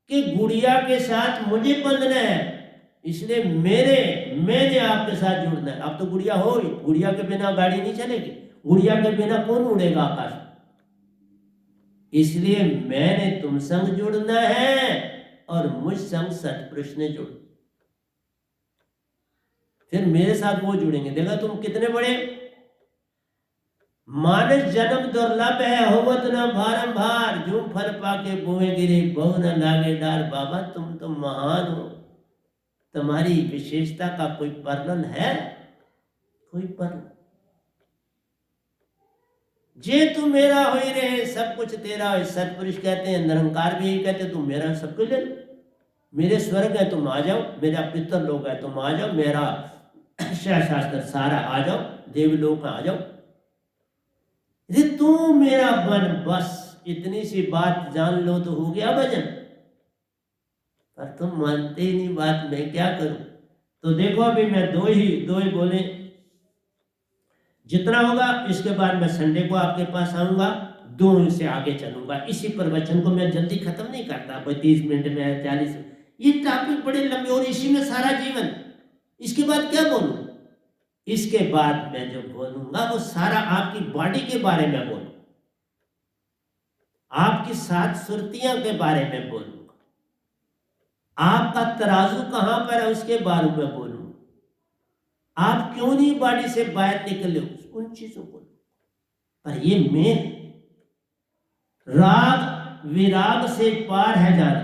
कि गुड़िया के साथ मुझे बंधना है, इसलिए मैंने आपके साथ जुड़ना है। अब तो गुड़िया हो गई, गुड़िया के बिना गाड़ी नहीं चलेगी, गुड़िया के बिना कौन उड़ेगा आकाश, इसलिए मैंने तुम संग जुड़ना है और मुझ संग सतपुरुष ने जुड़, फिर मेरे साथ वो जुड़ेंगे। देखा तुम कितने बड़े। मानस जन्म दुर्लभ है, होवत न भारंभार, जो फल पाके बोए गिरे बहु न लागे डार। बाबा तुम तो महान हो, तुम्हारी विशेषता का कोई वर्णन है? कोई वर्णन? जे तू मेरा हो ही रहे, सब कुछ तेरा हो। सतपुरुष कहते हैं, निरंकार भी यही कहते, तुम मेरा सब कुछ ले लो, मेरे स्वर्ग है तुम आ जाओ, मेरा पितर लोग है तुम आ जाओ, मेरा शास्त्र सारा आ जाओ, देवलोक में आ जाओ, यदि तू मेरा बन, बस इतनी सी बात जान लो तो हो गया भजन। पर तुम मानते ही नहीं बात, मैं क्या करूं? तो देखो अभी मैं दो ही बोले, जितना होगा इसके बाद मैं संडे को आपके पास आऊंगा, दो से आगे चलूंगा। इसी प्रवचन को मैं जल्दी खत्म नहीं करता, कोई 30 मिनट में 40, ये टॉपिक बड़े लंबे और इसी में सारा जीवन। इसके बाद क्या बोलूं? इसके बाद मैं जो बोलूंगा वो सारा आपकी बॉडी के बारे में बोलूंगा, आपकी 7 सुरतियां के बारे में बोलूंगा, आपका तराजू कहां पर है उसके बारे में बोलूंगा, आप क्यों नहीं बॉडी से बाहर निकले उन चीजों को। पर ये मैं राग विराग से पार है जाना।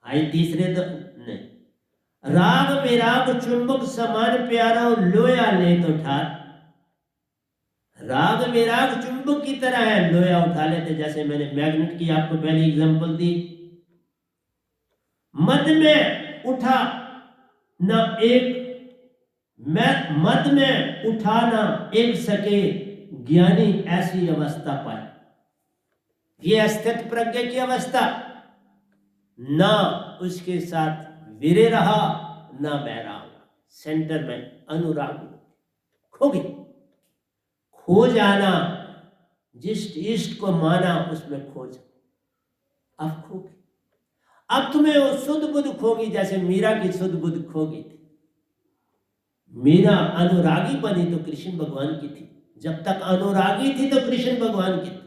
आई तीसरे तो नहीं, राग विराग चुंबक समान प्यारा लोया ले तो ठार। राग विराग चुंबक की तरह है, लोया उठा लेते, जैसे मैंने मैग्नेट की आपको पहली एग्जांपल दी। मद में उठा न एक, मैं मद में उठा ना एक सके ज्ञानी, ऐसी अवस्था पाए। ये स्थित प्रज्ञा की अवस्था, ना उसके साथ विरे रहा ना बहरा हुआ, सेंटर में अनुराग खो गई। खो जाना, जिस इष्ट को माना उसमें खो जा, अब खो गई। अब तुम्हें वो शुद्ध बुद्ध खोगी, जैसे मीरा की शुद्ध बुद्ध खो गई थी। मीरा अनुरागी बनी तो कृष्ण भगवान की थी, जब तक अनुरागी थी तो कृष्ण भगवान की थी।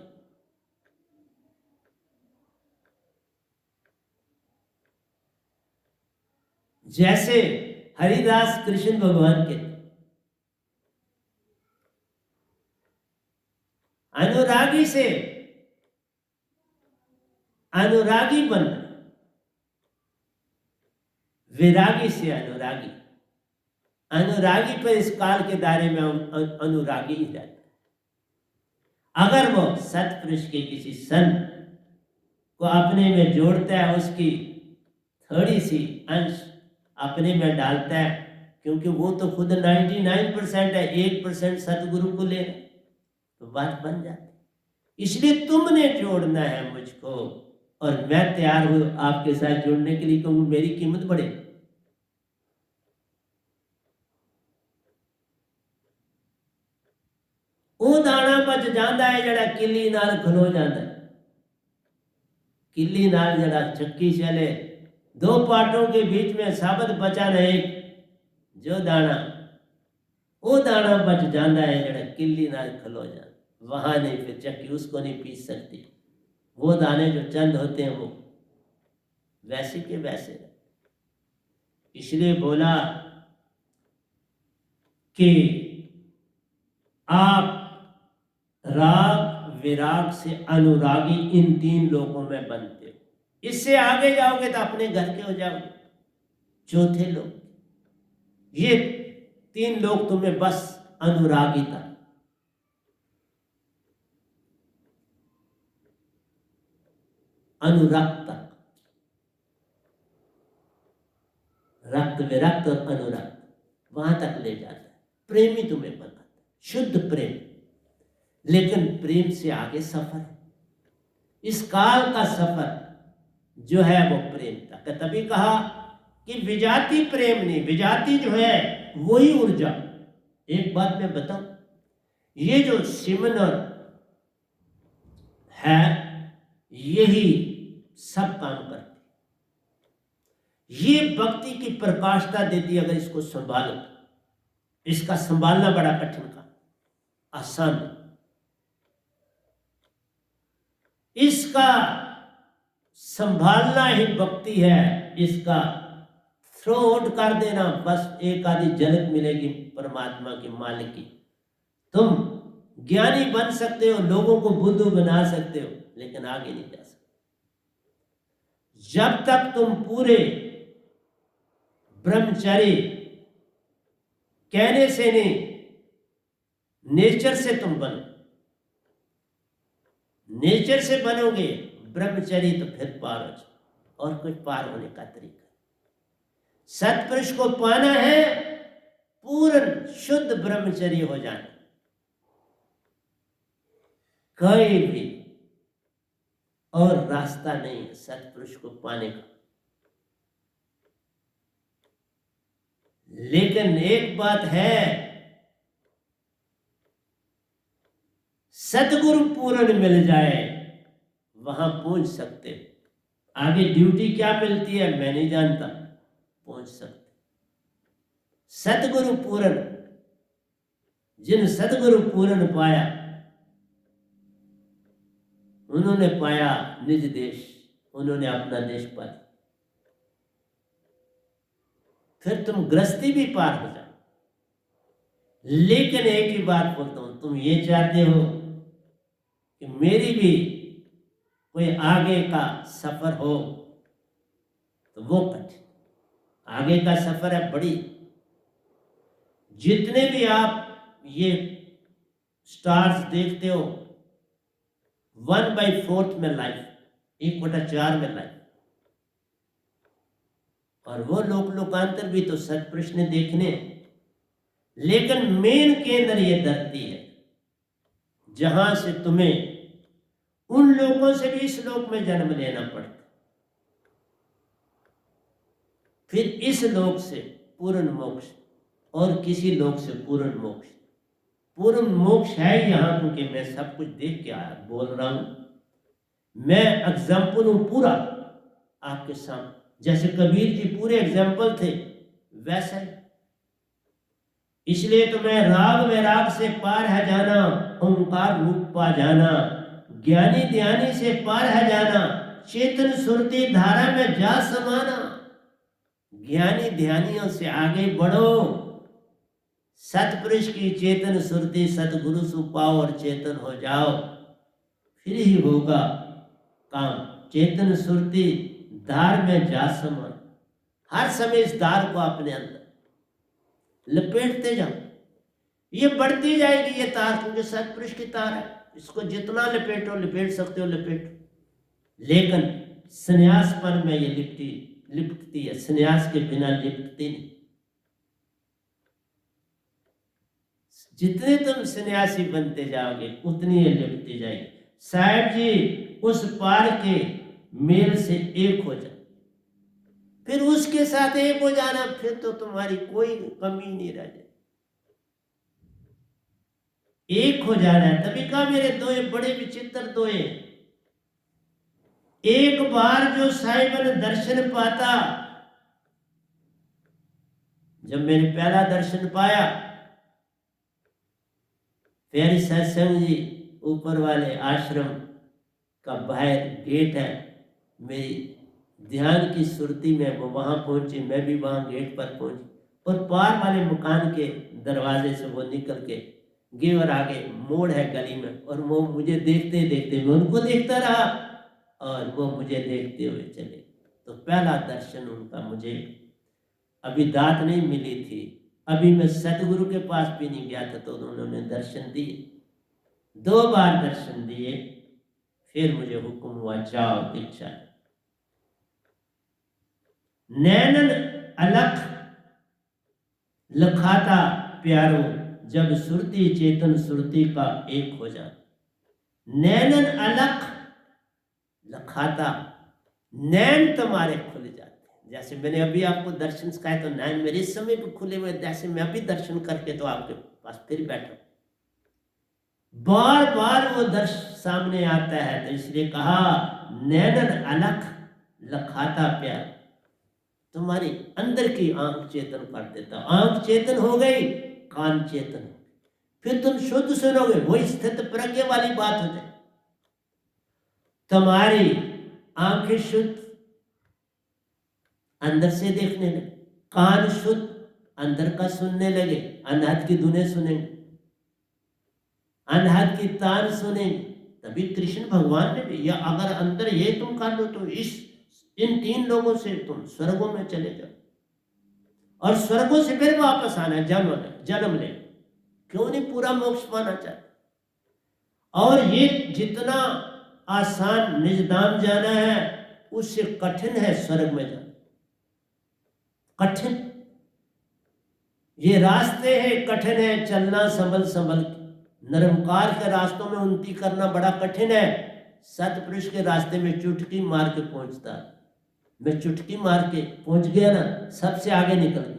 जैसे हरिदास कृष्ण भगवान के थे। अनुरागी से अनुरागी बनना, विरागी से अनुरागी, अनुरागी पर इस काल के दायरे में अनुरागी ही रहता है। अगर वो सतपुरुष के किसी संत को अपने में जोड़ता है, उसकी थोड़ी सी अंश अपने में डालता है, क्योंकि वो तो खुद 99% है, 1% सतगुरु को ले, तो बात बन जाती। इसलिए तुमने जोड़ना है मुझको, और मैं तैयार हूं आपके साथ जुड़ने के लिए, क्योंकि मेरी कीमत बढ़े। ਉਹ ਦਾਣਾ ਬਚ ਜਾਂਦਾ ਹੈ ਜਿਹੜਾ ਕਿੱਲੀ ਨਾਲ ਖਲੋ ਜਾਂਦਾ है। किल्ली नाल जरा चक्की चले, दो पाटों के बीच में साबत बचा रहे, जो दाना वो दाना बच जाता है जरा किल्ली नाल खलो जाता, वहां नहीं, फिर चक्की उसको नहीं पीस सकती। वो दाने जो चंद होते हैं वो वैसे के वैसे। इसलिए बोला कि आप राग विराग से अनुरागी इन 3 लोगों में बनते हो। इससे आगे जाओगे तो अपने घर के हो जाओगे। चौथे लोग, ये 3 लोग तुम्हें बस अनुरागिता, अनुरक्त तक, रक्त विरक्त और अनुरक्त, वहां तक ले जाता है। प्रेम ही तुम्हें बनाता है, शुद्ध प्रेम। लेकिन प्रेम से आगे सफर है, इस काल का सफर जो है वो प्रेम तक है। तभी कहा कि विजाति प्रेम नहीं, विजाति जो है वही ऊर्जा। एक बात मैं बताऊं, ये जो सिमरन है यही सब काम करती, ये भक्ति की प्रकाशता देती। अगर इसको संभालो, इसका संभालना बड़ा कठिन काम, आसान नहीं। इसका संभालना ही भक्ति है। इसका थ्रो आउट कर देना, बस एक आधी झलक मिलेगी परमात्मा की, मालिक की। तुम ज्ञानी बन सकते हो, लोगों को बुद्धू बना सकते हो, लेकिन आगे नहीं जा सकते जब तक तुम पूरे ब्रह्मचारी कहने से नहीं, नेचर से तुम बनो। नेचर से बनोगे ब्रह्मचर्य तो फिर पार हो जाओ, और कोई पार होने का तरीका। सत्पुरुष को पाना है, पूर्ण शुद्ध ब्रह्मचर्य हो जाना। कोई भी और रास्ता नहीं है सत्पुरुष को पाने का। लेकिन एक बात है, सदगुरु पूर्ण मिल जाए वहां पहुंच सकते। आगे ड्यूटी क्या मिलती है मैं नहीं जानता, पहुंच सकते। सदगुरु पूर्ण, जिन सदगुरु पूर्ण पाया उन्होंने पाया निज देश, उन्होंने अपना देश पाया। फिर तुम गृहस्थी भी पार हो जाओ। लेकिन एक ही बात बोलता हूं, तुम ये चाहते हो कि मेरी भी कोई आगे का सफर हो, तो वो कठिन। आगे का सफर है बड़ी। जितने भी आप ये स्टार्स देखते हो, 1/4 में लाइफ, 1/4 में लाइफ। और वो लोकांतर भी तो सत्पुरुष ने देखने। लेकिन मेन केंद्र ये धरती है, जहां से तुम्हें उन लोगों से भी इस लोक में जन्म लेना पड़ता, फिर इस लोक से पूर्ण मोक्ष, और किसी लोक से पूर्ण मोक्ष। पूर्ण मोक्ष है यहाँ, क्योंकि मैं सब कुछ देख के आया बोल रहा हूं। मैं एग्जाम्पल हूं पूरा आपके सामने। जैसे कबीर जी पूरे एग्जाम्पल थे, वैसा ही। इसलिए तो मैं राग वैराग से पार है जाना, ओंकार रूप पा जाना, ज्ञानी ध्यानी से पार है जाना, चेतन सुरती धारा में जा समाना। ज्ञानी ध्यानियों से आगे बढ़ो, सतपुरुष की चेतन सुरती सतगुरु सु पाओ और चेतन हो जाओ, फिर ही होगा काम। चेतन सुरती धार में जा समान। हर समय इस धार को अपने अंदर लपेटते जाओ, ये बढ़ती जाएगी ये तार, क्योंकि सतपुरुष की तार है। इसको जितना लपेटो, लपेट सकते हो लपेटो। लेकिन संन्यासपन में ये लिपटती है, संन्यास के बिना लिपटती नहीं। जितने तुम सन्यासी बनते जाओगे उतनी ये लिपटती जाएगी। साहब जी उस पार के मेल से एक हो जाए, फिर उसके साथ एक हो जाना, फिर तो तुम्हारी कोई कमी नहीं रह जाए। एक हो जाना है। तभी कहा मेरे दोए बड़े विचित्र दोए। एक बार जो साहिबन दर्शन पाता, जब मैंने पहला दर्शन पाया, प्यारी सत्संग जी ऊपर वाले आश्रम का बाहर गेट है, मेरी ध्यान की सुरती में वो वहां पहुंची, मैं भी वहां गेट पर पहुंची, और पार वाले मकान के दरवाजे से वो निकल के गए, और आगे मोड़ है गली में, और वो मुझे देखते देखते मैं उनको देखता रहा, और वो मुझे देखते हुए चले। तो पहला दर्शन उनका मुझे, अभी दात नहीं मिली थी, अभी मैं सतगुरु के पास भी नहीं गया था, तो उन्होंने दर्शन दिए। 2 बार दर्शन दिए। फिर मुझे हुक्म हुआ, जाओ दीक्षा। नैनन अलख लखाता प्यारो, जब सुरती चेतन सुरती का एक हो जा। नैनन अलख लखाता, नैन तुम्हारे खुल जाते हैं। जैसे मैंने अभी आपको दर्शन सिखाया, तो नैन मेरे इस समय भी खुले हुए, जैसे मैं अभी दर्शन करके तो आपके पास फिर बैठा, बार बार वो दर्शन सामने आता है। तो इसलिए कहा नैनन अलख लखाता प्यार, तुम्हारी अंदर की आंख चेतन कर देता। आंख चेतन हो गई, कान चेतन हो गए, फिर तुम शुद्ध सुनोगे, वही स्थित प्रज्ञा वाली बात हो जाए। तुम्हारी आंखें शुद्ध, अंदर से देखने लगे, कान शुद्ध, अंदर का सुनने लगे, अनहद की धुनें सुनेंगे, अनहद की तान सुनेंगे। तभी कृष्ण भगवान ने भी, या अगर अंदर ये तुम कर लो तो इन 3 लोगों से तुम स्वर्गों में चले जाओ, और स्वर्गों से फिर वापस आना, जन्म ले। क्यों नहीं पूरा मोक्ष पाना चाहते? और ये जितना आसान निजधाम जाना है, उससे कठिन है स्वर्ग में जाना, कठिन। ये रास्ते हैं, कठिन है चलना, संभल संभल के। निरंकार के रास्तों में उन्नति करना बड़ा कठिन है। सतपुरुष के रास्ते में चुटकी मार के पहुंचता। मैं चुटकी मार के पहुंच गया ना, सबसे आगे निकल गया।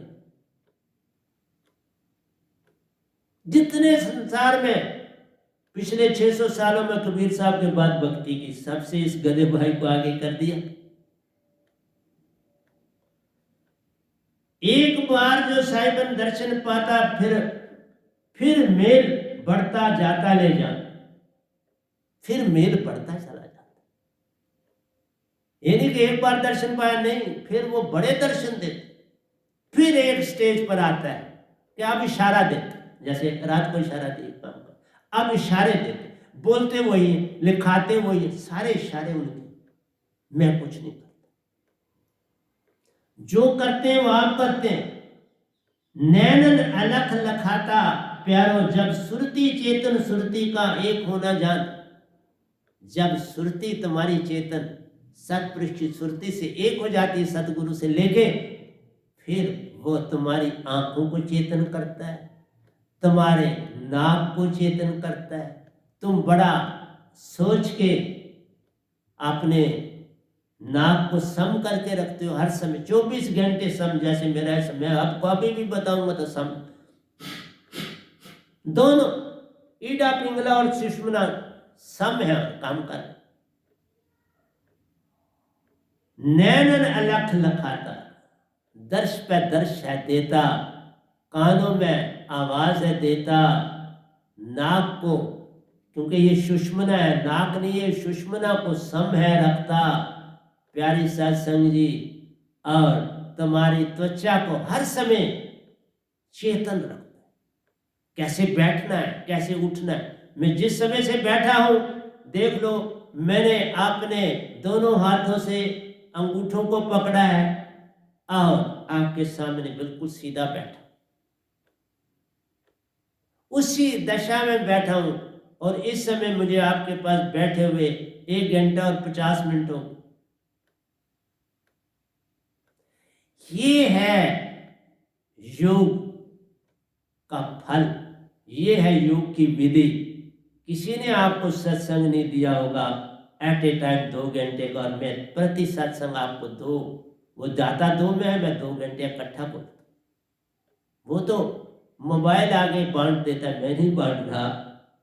जितने संसार में पिछले 600 सालों में कबीर साहब के बाद भक्ति की, सबसे इस गधे भाई को आगे कर दिया। एक बार जो साहिबन दर्शन पाता, फिर मेल बढ़ता जाता ले जा, फिर मेल बढ़ता चला जाता। यानी कि एक बार दर्शन पाया नहीं, फिर वो बड़े दर्शन देते। फिर एक स्टेज पर आता है कि आप इशारा देते, जैसे रात को इशारा दिए काम का, अब इशारे देते, बोलते वही, लिखाते वही, सारे इशारे उनके, मैं कुछ नहीं करता। जो करते हैं वो आप करते हैं। नैनन अलख लखाता प्यारो, जब सुरती चेतन सुरती का एक होना जान। जब सुरती तुम्हारी चेतन सतपुरुष की सुरती से एक हो जाती है, सतगुरु से लेके, फिर वो तुम्हारी आंखों को चेतन करता है, तुम्हारे नाक को चेतन करता है। तुम बड़ा सोच के अपने नाक को सम करके रखते हो हर समय, 24 घंटे सम। जैसे मेरा मैं आपको अभी भी बताऊंगा तो सम, दोनों ईडा पिंगला और सुषुम्ना सम है, काम कर। नैनन अलख लखाता, दर्श पे दर्श है देता, कानों में आवाज है देता, नाक को, क्योंकि ये सुषुम्ना है, नाक नहीं है, सुषुम्ना को सम है रखता। प्यारी सत्संग जी, और तुम्हारी त्वचा को हर समय चेतन रखता है, कैसे बैठना है, कैसे उठना है। मैं जिस समय से बैठा हूं, देख लो, मैंने अपने दोनों हाथों से अंगूठों को पकड़ा है और आपके सामने बिल्कुल सीधा बैठा, उसी दशा में बैठा हूं। और इस समय मुझे आपके पास बैठे हुए 1 घंटा और 50 मिनट हो। ये है योग का फल, ये है योग की विधि। किसी ने आपको सत्संग नहीं दिया होगा एट ए टाइम 2 घंटे का, और मैं प्रति सत्संग आपको 2, वो जाता 2 में है, मैं 2 घंटे इकट्ठा बोलता। वो तो मोबाइल आगे बांट देता है, मैं नहीं बांट रहा।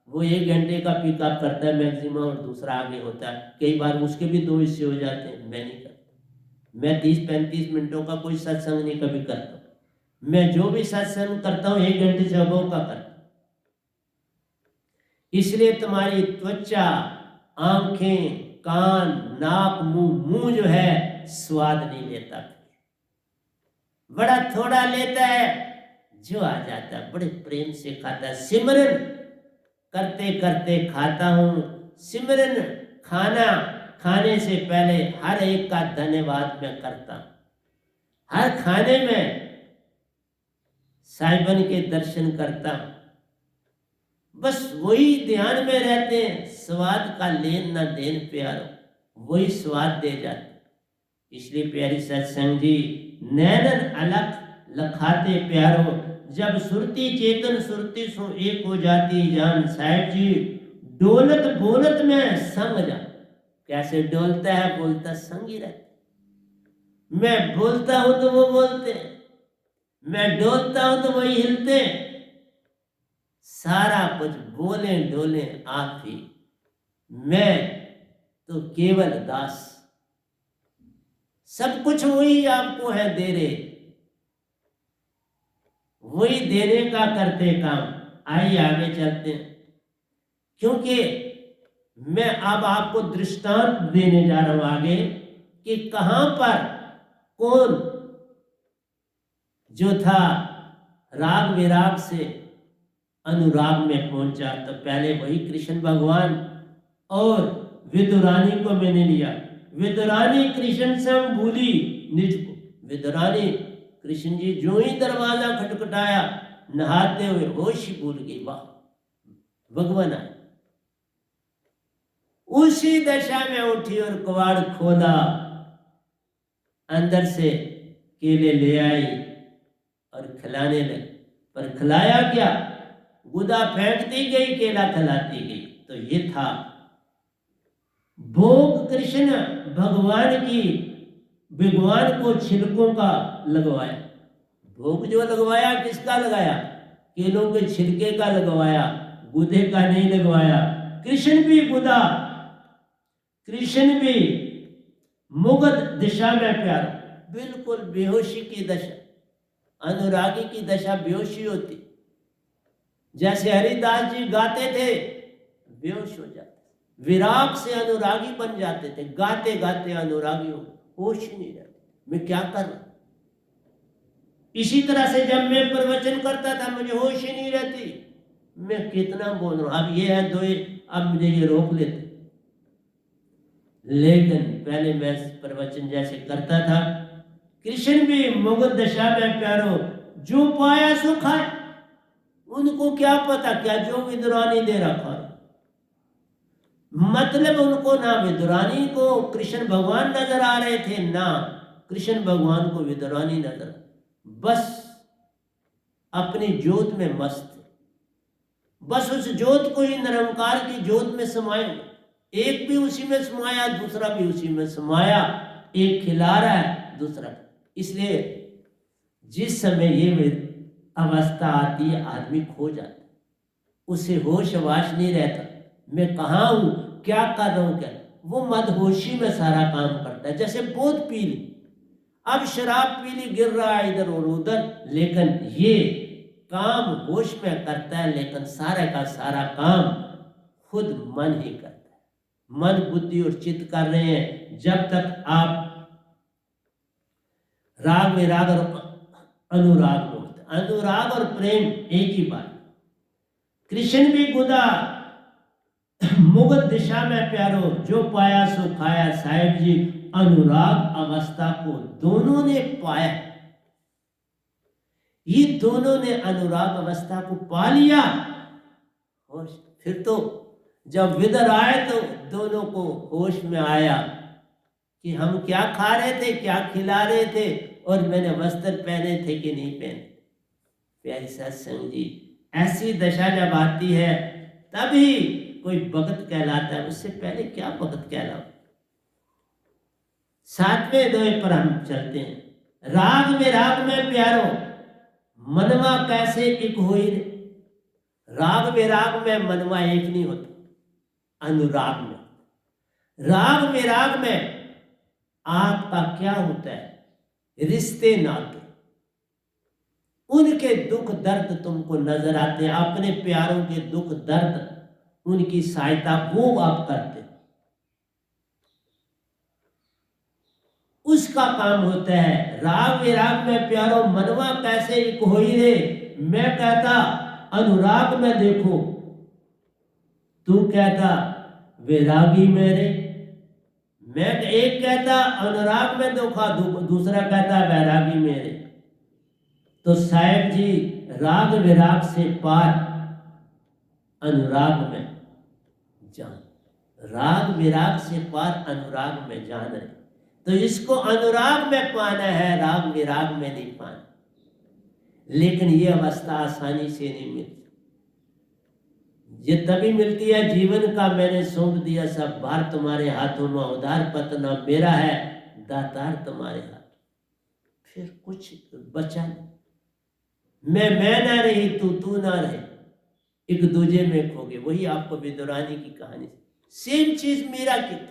वो 1 घंटे का पिकअप करता है मैक्सिमम, और दूसरा आगे होता है। कई बार उसके भी 2 हिस्से हो जाते हैं, मैं नहीं करता। मैं 30-35 मिनटों का कोई सत्संग नहीं कभी करता। मैं जो भी सत्संग करता हूँ 1 घंटे से अबव का करता। इसलिए तुम्हारी त्वचा, आंखें, कान, नाक, मुंह जो है स्वाद नहीं लेता, बड़ा थोड़ा लेता है, जो आ जाता है बड़े प्रेम से खाता है। सिमरन करते करते खाता हूं, सिमरन खाना खाने से पहले हर एक का धन्यवाद मैं करता हूं। हर खाने में साहिबन के दर्शन करता हूं, बस वही ध्यान में रहते हैं, स्वाद का लेन न देन प्यारो, वही स्वाद दे जाते। इसलिए प्यारी सत्संग जी, नैनन अलख लखाते प्यारो, जब सुरती चेतन सुरती सो एक हो जाती जान। साहेब जी, डोलत बोलत में संग जा। कैसे डोलता है? बोलता संग ही रहता। मैं बोलता हूं तो वो बोलते, मैं डोलता हूं तो वही हिलते। सारा कुछ बोले डोले आप ही, मैं तो केवल दास। सब कुछ वही आपको है दे रहे, वही देने का करते काम। आइए आगे चलते हैं, क्योंकि मैं अब आपको दृष्टांत देने जा रहा हूं आगे कि कहां पर कौन जो था राग विराग से अनुराग में पहुंचा। तो पहले वही कृष्ण भगवान और विदुरानी को मैंने लिया। विदुरानी कृष्ण से भूली निज को। विदुरानी कृष्ण जी जो ही दरवाजा खटखटाया, नहाते हुए होश ही भूल गई। वाह, भगवान आए। उसी दशा में उठी और कबाड़ खोला, अंदर से केले ले आई और खिलाने लगी। पर खिलाया क्या? गुदा फेंकती गई, केला खिलाती गई। तो ये था भोग कृष्ण भगवान की, भगवान को छिलकों का लगवाया। भोग जो लगवाया किसका लगाया? केलों के छिलके का लगवाया, गुदे का नहीं लगवाया। कृष्ण भी गुदा, कृष्ण भी मुगध दिशा में प्यारा, बिल्कुल बेहोशी की दशा। अनुरागी की दशा बेहोशी होती। जैसे हरिदास जी गाते थे, बेहोश हो जाते, विराग से अनुरागी बन जाते थे। गाते गाते अनुरागी हो, होश ही नहीं रहते, मैं क्या कर रहा। इसी तरह से जब मैं प्रवचन करता था, मुझे होश ही नहीं रहती, मैं कितना बोल रहा हूं। अब ये है दो, अब मुझे ये रोक लेते। लेकिन पहले मैं प्रवचन जैसे करता था, कृष्ण भी मुगध दशा में प्यारो, जो पाया सो खाए। उनको क्या पता क्या जो विदुरानी दे रखा है। मतलब उनको ना विदुरानी को कृष्ण भगवान नजर आ रहे थे, ना कृष्ण भगवान को विदुरानी नजर। बस अपनी ज्योत में मस्त थे, बस उस ज्योत को ही निरंकार की ज्योत में समाये। एक भी उसी में समाया, दूसरा भी उसी में समाया। एक खिला रहा है, दूसरा। इसलिए जिस समय ये अवस्था आती है, आदमी खो जाता है, उसे होश वाश नहीं रहता। मैं कहाँ हूं, क्या कर रहा हूं, क्या। वो मदहोशी में सारा काम करता है। जैसे बोध पी ली, अब शराब पी ली, गिर रहा है इधर और उधर, लेकिन ये काम होश में करता है। लेकिन सारा का सारा काम खुद मन ही करता है। मन, बुद्धि और चित्त कर रहे हैं। जब तक आप राग विराग और अनुराग में होते, अनुराग और प्रेम एक ही बात। कृष्ण भी गुदा मुगध दिशा में प्यारो, जो पाया सो खाया। साहेब जी, अनुराग अवस्था को दोनों ने पाया। ये दोनों ने अनुराग अवस्था को पा लिया। होश फिर तो जब विदर आए तो दोनों को होश में आया कि हम क्या खा रहे थे, क्या खिला रहे थे, और मैंने वस्त्र पहने थे कि नहीं पहने। प्यारी सत्संग जी, ऐसी दशा जब आती है तभी कोई भगत कहलाता है। उससे पहले क्या भगत कहलाओ। सातवें दोहे पर हम चलते हैं। राग विराग में प्यारो, मनवा कैसे एक होई रे। राग विराग में मनवा एक नहीं होता। अनुराग में, राग विराग में आपका क्या होता है, रिश्ते नाते, उनके दुख दर्द तुमको नजर आते हैं। अपने प्यारों के दुख दर्द, उनकी सहायता वो आप करते, उसका काम होता है। राग विराग में प्यारो, मनवा कैसे एक होई रे। मैं कहता अनुराग में देखो, तू कहता वैरागी मेरे। मैं एक कहता अनुराग में देखा, दूसरा कहता वैरागी मेरे। तो साहेब जी, राग विराग से पार अनुराग में जान, राग विराग से पार अनुराग में जान रहे। तो इसको अनुराग में पाना है, राग विराग में नहीं पाना। लेकिन ये अवस्था आसानी से नहीं मिलती। ये तभी मिलती है जीवन का मैंने सौंप दिया सब भार तुम्हारे हाथों में, उधार पतना मेरा है, दातार तुम्हारे हाथ। फिर कुछ बचा नहीं, मैं ना रही, तू ना रहे, एक दूजे में खो गए। वही आपको विदुरानी की कहानी, सेम चीज मीरा की थी।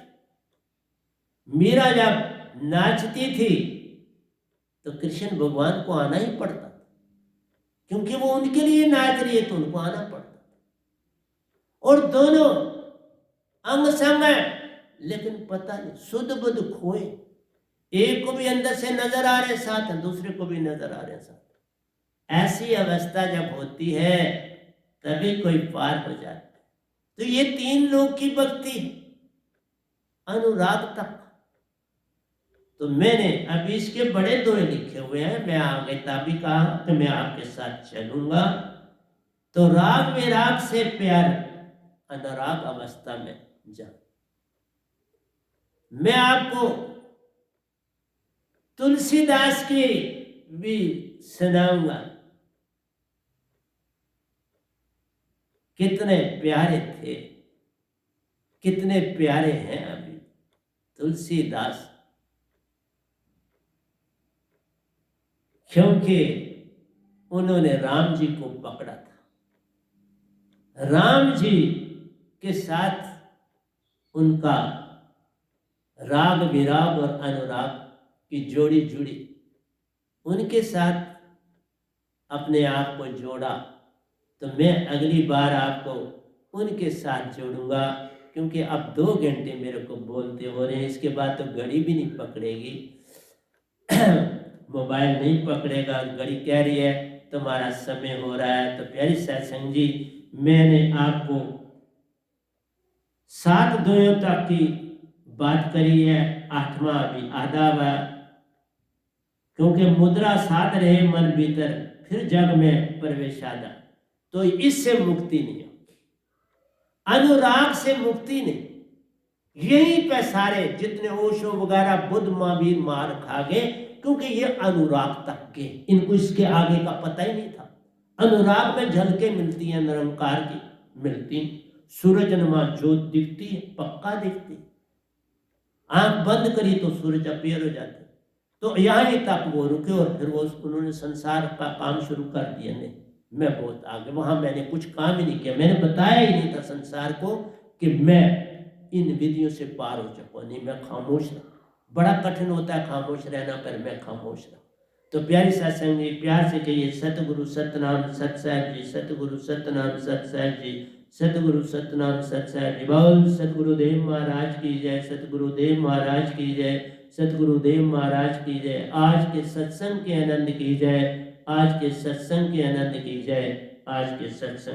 मीरा जब नाचती थी तो कृष्ण भगवान को आना ही पड़ता था, क्योंकि वो उनके लिए नाच रही है तो उनको आना पड़ता था। और दोनों अंग संग है, लेकिन पता नहीं सुध बुध खोए। एक को भी अंदर से नजर आ रहे साथ, दूसरे को भी नजर आ रहे साथ। ऐसी अवस्था जब होती है तभी कोई पार हो जाता है। तो ये तीन लोग की भक्ति है, अनुराग तक। तो मैंने अभी इसके बड़े दोहे लिखे हुए हैं, मैं आगे तभी कहा कि मैं आपके साथ चलूंगा। तो राग विराग से प्यार अनुराग अवस्था में जा। मैं आपको तुलसीदास की भी सुनाऊंगा, कितने प्यारे थे, कितने प्यारे हैं अभी तुलसीदास। क्योंकि उन्होंने राम जी को पकड़ा था, राम जी के साथ उनका राग विराग और अनुराग की जोड़ी जुड़ी, उनके साथ अपने आप को जोड़ा। तो मैं अगली बार आपको उनके साथ जोड़ूंगा, क्योंकि अब 2 घंटे मेरे को बोलते हो रहे हैं, इसके बाद तो घड़ी भी नहीं पकड़ेगी मोबाइल नहीं पकड़ेगा, घड़ी कह रही है तुम्हारा समय हो रहा है। तो प्यारी सत्संग जी, मैंने आपको 7 दोयों तक की बात करी है, 8वां अभी आधा हुआ, क्योंकि मुद्रा साध रहे मन भीतर, फिर जग में प्रवेश आदा। तो इससे मुक्ति नहीं होगी, अनुराग से मुक्ति नहीं। यहीं पे सारे जितने ओशो वगैरह बुद्ध महावीर मार खा गए, क्योंकि ये अनुराग तक के, इनको इसके आगे का पता ही नहीं था। अनुराग में झलके मिलती है, निरंकार की मिलती, सूरज नुमा ज्योत दिखती है, पक्का दिखती है। आंख बंद करी तो सूरज अपीयर हो जाते। तो यहाँ तक वो रुके और फिर वो उन्होंने संसार का काम शुरू कर दिया। नहीं, मैं बहुत आगे, वहां मैंने कुछ काम ही नहीं किया, मैंने बताया ही नहीं था संसार को कि मैं इन विधियों से पार हो चुका। नहीं, मैं खामोश रहा। बड़ा कठिन होता है खामोश रहना, पर मैं खामोश रहा। तो प्यारी सत्संग जी, प्यार से कहिए सतगुरु सतनाम सत साहिब जी, सतगुरु सतनाम सत साहिब जी, सतगुरु सतनाम सत साहिब जी। बोल सतगुरुदेव महाराज की जय, सतगुरुदेव महाराज की जय, सतगुरुदेव महाराज की जय। आज के सत्संग के आनंद की जय, आज के सत्संग के आनंद की जय, आज के सत्संग